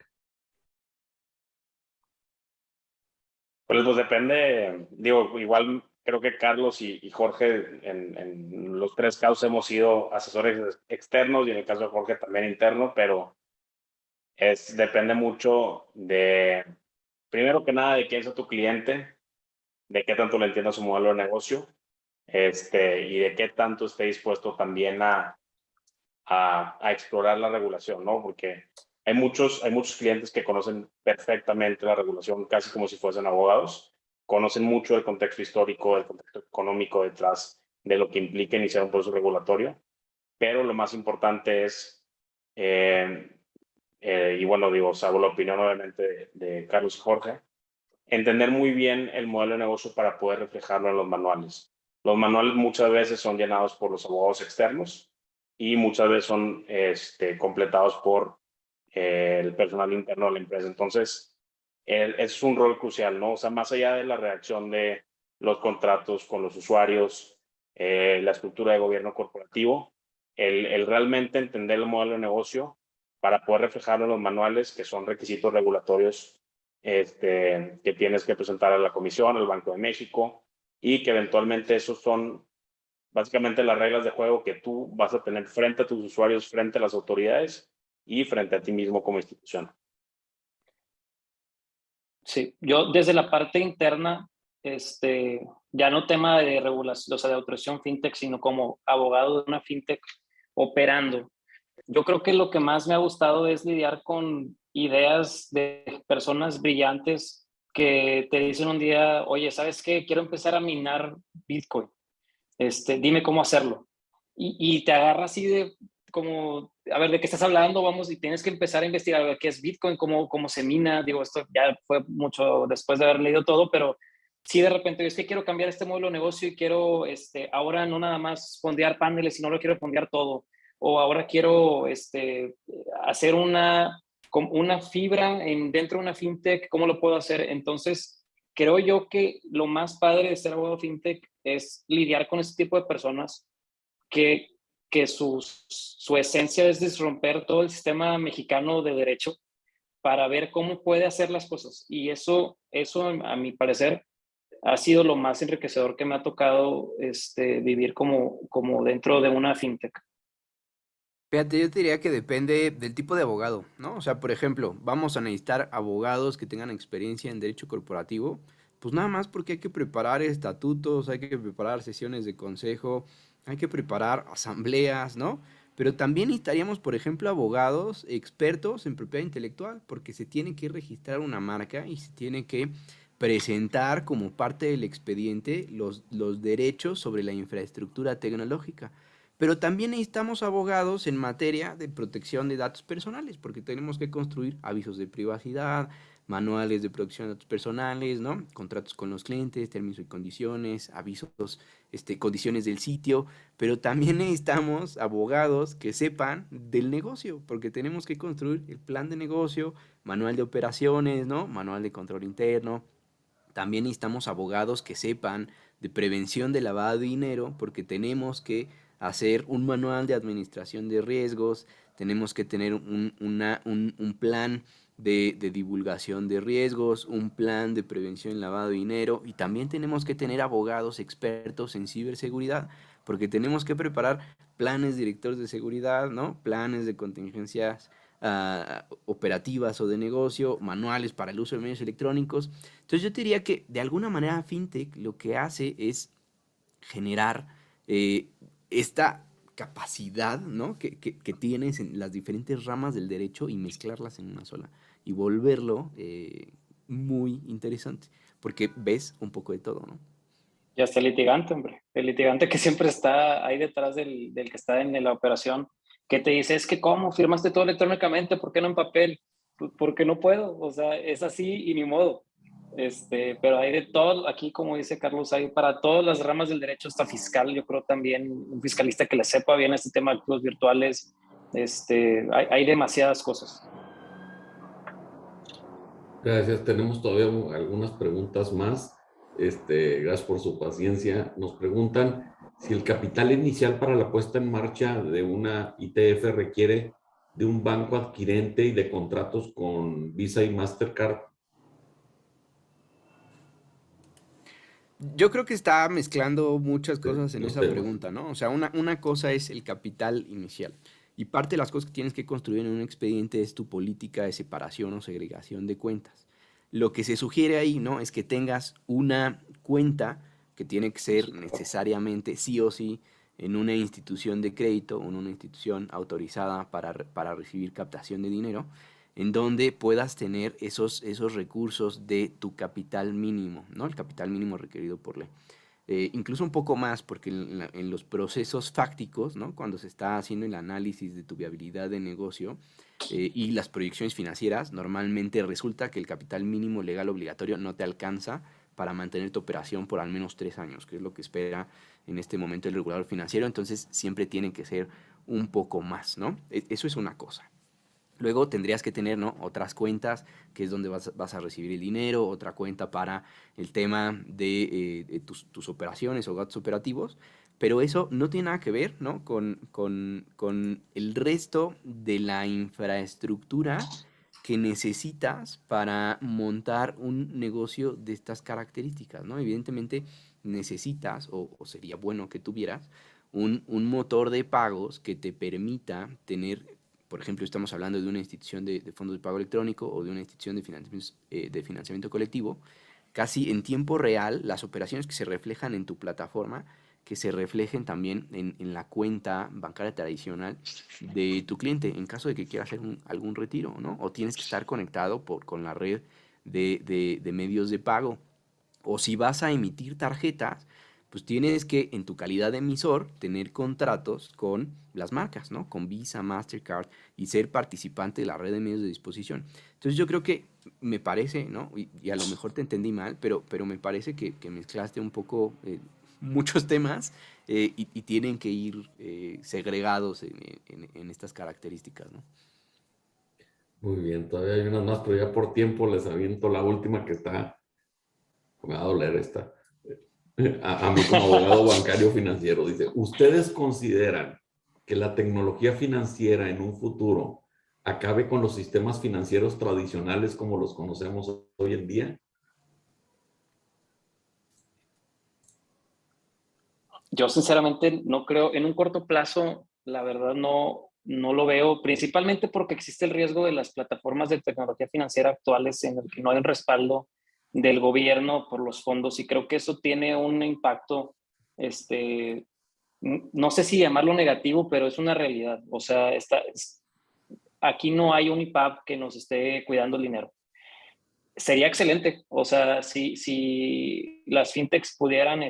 Pues depende, digo, igual creo que Carlos y Jorge en los 3 casos hemos sido asesores externos y en el caso de Jorge también interno, pero depende mucho de, primero que nada, de quién es tu cliente, de qué tanto le entienda su modelo de negocio, y de qué tanto esté dispuesto también a explorar la regulación, ¿no? Porque hay muchos clientes que conocen perfectamente la regulación, casi como si fuesen abogados, conocen mucho el contexto histórico, el contexto económico detrás de lo que implica iniciar un proceso regulatorio, pero lo más importante es, y bueno, digo, salvo la opinión obviamente de Carlos y Jorge, entender muy bien el modelo de negocio para poder reflejarlo en los manuales. Los manuales muchas veces son llenados por los abogados externos y muchas veces son completados por el personal interno de la empresa. Entonces, es un rol crucial, ¿no? O sea, más allá de la redacción de los contratos con los usuarios, la estructura de gobierno corporativo, el realmente entender el modelo de negocio para poder reflejarlo en los manuales, que son requisitos regulatorios que tienes que presentar a la Comisión, al Banco de México, y que eventualmente esos son básicamente las reglas de juego que tú vas a tener frente a tus usuarios, frente a las autoridades y frente a ti mismo como institución.
Sí, yo desde la parte interna, ya no tema de regulación, o sea, de autorización fintech, sino como abogado de una fintech operando. Yo creo que lo que más me ha gustado es lidiar con ideas de personas brillantes que te dicen un día, oye, ¿sabes qué? Quiero empezar a minar Bitcoin. Dime cómo hacerlo. Y te agarra así de como, a ver, ¿de qué estás hablando? Vamos, y tienes que empezar a investigar qué es Bitcoin, cómo se mina. Digo, esto ya fue mucho después de haber leído todo, pero sí de repente es que quiero cambiar este modelo de negocio y quiero ahora no nada más fondear paneles, sino lo quiero fondear todo. O ahora quiero hacer una fibra dentro de una fintech, ¿cómo lo puedo hacer? Entonces, creo yo que lo más padre de ser abogado fintech es lidiar con este tipo de personas que, que su esencia es disromper todo el sistema mexicano de derecho para ver cómo puede hacer las cosas. Y eso a mi parecer, ha sido lo más enriquecedor que me ha tocado vivir como dentro de una fintech.
Fíjate, yo te diría que depende del tipo de abogado, ¿no? O sea, por ejemplo, vamos a necesitar abogados que tengan experiencia en derecho corporativo, pues nada más porque hay que preparar estatutos, hay que preparar sesiones de consejo, hay que preparar asambleas, ¿no? Pero también necesitaríamos, por ejemplo, abogados expertos en propiedad intelectual, porque se tiene que registrar una marca y se tiene que presentar como parte del expediente los derechos sobre la infraestructura tecnológica. Pero también necesitamos abogados en materia de protección de datos personales, porque tenemos que construir avisos de privacidad, manuales de protección de datos personales, ¿no? Contratos con los clientes, términos y condiciones, avisos, condiciones del sitio, pero también necesitamos abogados que sepan del negocio, porque tenemos que construir el plan de negocio, manual de operaciones, ¿no? Manual de control interno. También necesitamos abogados que sepan de prevención de lavado de dinero, porque tenemos que hacer un manual de administración de riesgos, tenemos que tener un plan de divulgación de riesgos, un plan de prevención del lavado de dinero, y también tenemos que tener abogados expertos en ciberseguridad, porque tenemos que preparar planes directores de seguridad, ¿no? Planes de contingencias operativas o de negocio, manuales para el uso de medios electrónicos. Entonces yo te diría que de alguna manera FinTech lo que hace es generar esta capacidad, ¿no? que tienes en las diferentes ramas del derecho y mezclarlas en una sola y volverlo muy interesante, porque ves un poco de todo, ¿no?
Y hasta el litigante, hombre. El litigante que siempre está ahí detrás del que está en la operación, que te dice, es que ¿cómo? Firmaste todo electrónicamente, ¿por qué no en papel? Porque no puedo, o sea, es así y ni modo. Pero hay de todo, aquí como dice Carlos, hay para todas las ramas del derecho, hasta fiscal, yo creo también, un fiscalista que le sepa bien este tema de activos virtuales, hay demasiadas cosas.
Gracias. Tenemos todavía algunas preguntas más. Gracias por su paciencia. Nos preguntan si el capital inicial para la puesta en marcha de una ITF requiere de un banco adquirente y de contratos con Visa y Mastercard.
Yo creo que está mezclando muchas
De
cosas en
los
esa
temas.
pregunta, ¿no? O sea, una cosa es el capital inicial. Y parte de las cosas que tienes que construir en un expediente es tu política de separación o segregación de cuentas. Lo que se sugiere ahí, ¿no? Es que tengas una cuenta que tiene que ser necesariamente, sí o sí, en una institución de crédito o en una institución autorizada para recibir captación de dinero, en donde puedas tener esos recursos de tu capital mínimo, ¿no? El capital mínimo requerido por ley. incluso un poco más, porque en los procesos fácticos, ¿no? Cuando se está haciendo el análisis de tu viabilidad de negocio y las proyecciones financieras, normalmente resulta que el capital mínimo legal obligatorio no te alcanza para mantener tu operación por al menos 3 años, que es lo que espera en este momento el regulador financiero. Entonces siempre tiene que ser un poco más, ¿no? Eso es una cosa. Luego tendrías que tener, ¿no?, otras cuentas, que es donde vas a recibir el dinero, otra cuenta para el tema de tus operaciones o gastos operativos, pero eso no tiene nada que ver, ¿no?, con el resto de la infraestructura que necesitas para montar un negocio de estas características, ¿no? Evidentemente necesitas, o sería bueno que tuvieras, un motor de pagos que te permita tener. Por ejemplo, estamos hablando de una institución de fondos de pago electrónico o de una institución de financiamiento colectivo, casi en tiempo real, las operaciones que se reflejan en tu plataforma, que se reflejen también en la cuenta bancaria tradicional de tu cliente, en caso de que quiera hacer algún retiro, ¿no? O tienes que estar conectado con la red de medios de pago. O si vas a emitir tarjetas, pues tienes que, en tu calidad de emisor, tener contratos con las marcas, ¿no? Con Visa, Mastercard, y ser participante de la red de medios de disposición. Entonces yo creo que me parece, ¿no? Y a lo mejor te entendí mal, pero me parece que mezclaste un poco muchos temas y tienen que ir segregados en estas características, ¿no?
Muy bien, todavía hay unas más, pero ya por tiempo les aviento la última que está, me va a doler esta. A mí como abogado bancario financiero, dice, ¿ustedes consideran que la tecnología financiera en un futuro acabe con los sistemas financieros tradicionales como los conocemos hoy en día?
Yo sinceramente no creo, en un corto plazo, la verdad no lo veo, principalmente porque existe el riesgo de las plataformas de tecnología financiera actuales en el que no hay un respaldo del gobierno por los fondos, y creo que eso tiene un impacto, no sé si llamarlo negativo, pero es una realidad. O sea, aquí no hay un IPAB que nos esté cuidando el dinero. Sería excelente, o sea, si las fintechs pudieran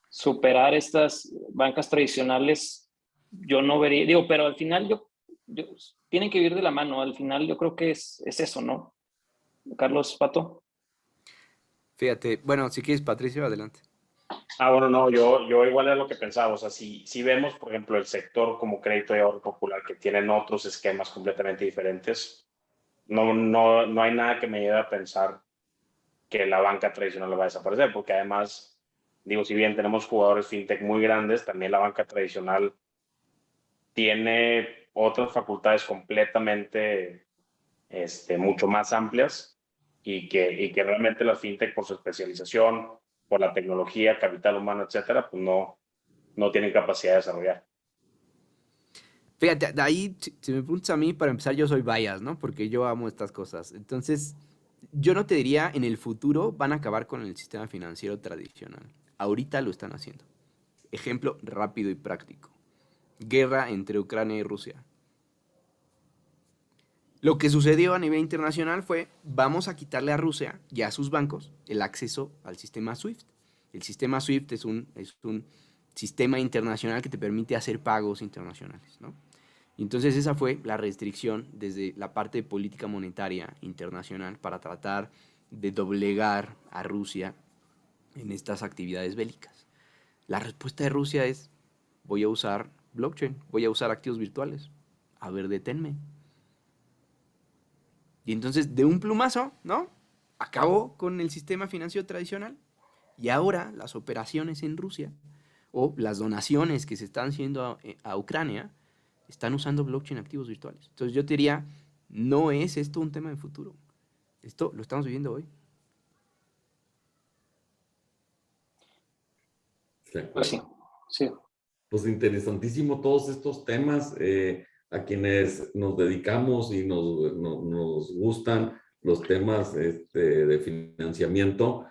superar estas bancas tradicionales, yo no vería, digo, pero al final tienen que vivir de la mano. Al final yo creo que es eso, ¿no? Carlos, Pato.
Fíjate, bueno, si quieres, Patricio, adelante.
Bueno, no, yo igual es lo que pensaba. O sea, si vemos, por ejemplo, el sector como crédito de ahorro popular, que tienen otros esquemas completamente diferentes, no hay nada que me lleve a pensar que la banca tradicional va a desaparecer, porque además, digo, si bien tenemos jugadores fintech muy grandes, también la banca tradicional tiene otras facultades completamente mucho más amplias, y que realmente la fintech, por su especialización, por la tecnología, capital humano, etcétera, pues no tienen capacidad de desarrollar.
Fíjate, de ahí, si me preguntas a mí, para empezar, yo soy bias, ¿no? Porque yo amo estas cosas. Entonces, yo no te diría, en el futuro van a acabar con el sistema financiero tradicional. Ahorita lo están haciendo. Ejemplo rápido y práctico. Guerra entre Ucrania y Rusia. Lo que sucedió a nivel internacional fue, vamos a quitarle a Rusia y a sus bancos el acceso al sistema SWIFT. El sistema SWIFT es un sistema internacional que te permite hacer pagos internacionales, ¿no? Y entonces esa fue la restricción desde la parte de política monetaria internacional para tratar de doblegar a Rusia en estas actividades bélicas. La respuesta de Rusia es, voy a usar blockchain, voy a usar activos virtuales. A ver, deténme. Y entonces, de un plumazo, ¿no? Acabó con el sistema financiero tradicional. Y ahora las operaciones en Rusia o las donaciones que se están haciendo a Ucrania están usando blockchain, activos virtuales. Entonces yo te diría, no es esto un tema de futuro. Esto lo estamos viviendo hoy.
Pues sí, sí.
Pues interesantísimo todos estos temas. A quienes nos dedicamos y nos gustan los temas de financiamiento,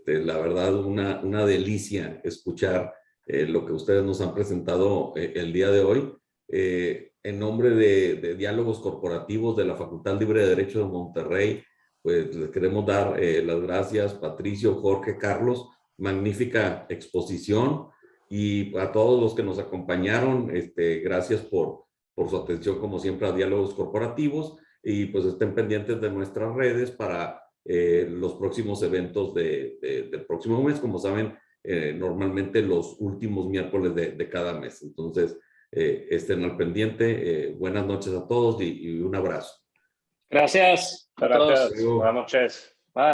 la verdad, una delicia escuchar lo que ustedes nos han presentado el día de hoy. En nombre de Diálogos Corporativos de la Facultad Libre de Derecho de Monterrey, pues les queremos dar las gracias, Patricio, Jorge, Carlos, magnífica exposición, y a todos los que nos acompañaron, gracias por su atención como siempre a Diálogos Corporativos, y pues estén pendientes de nuestras redes para los próximos eventos del próximo mes. Como saben, normalmente los últimos miércoles de cada mes. Entonces, estén al pendiente. Buenas noches a todos y un abrazo.
Gracias a todos.
Gracias. Buenas noches.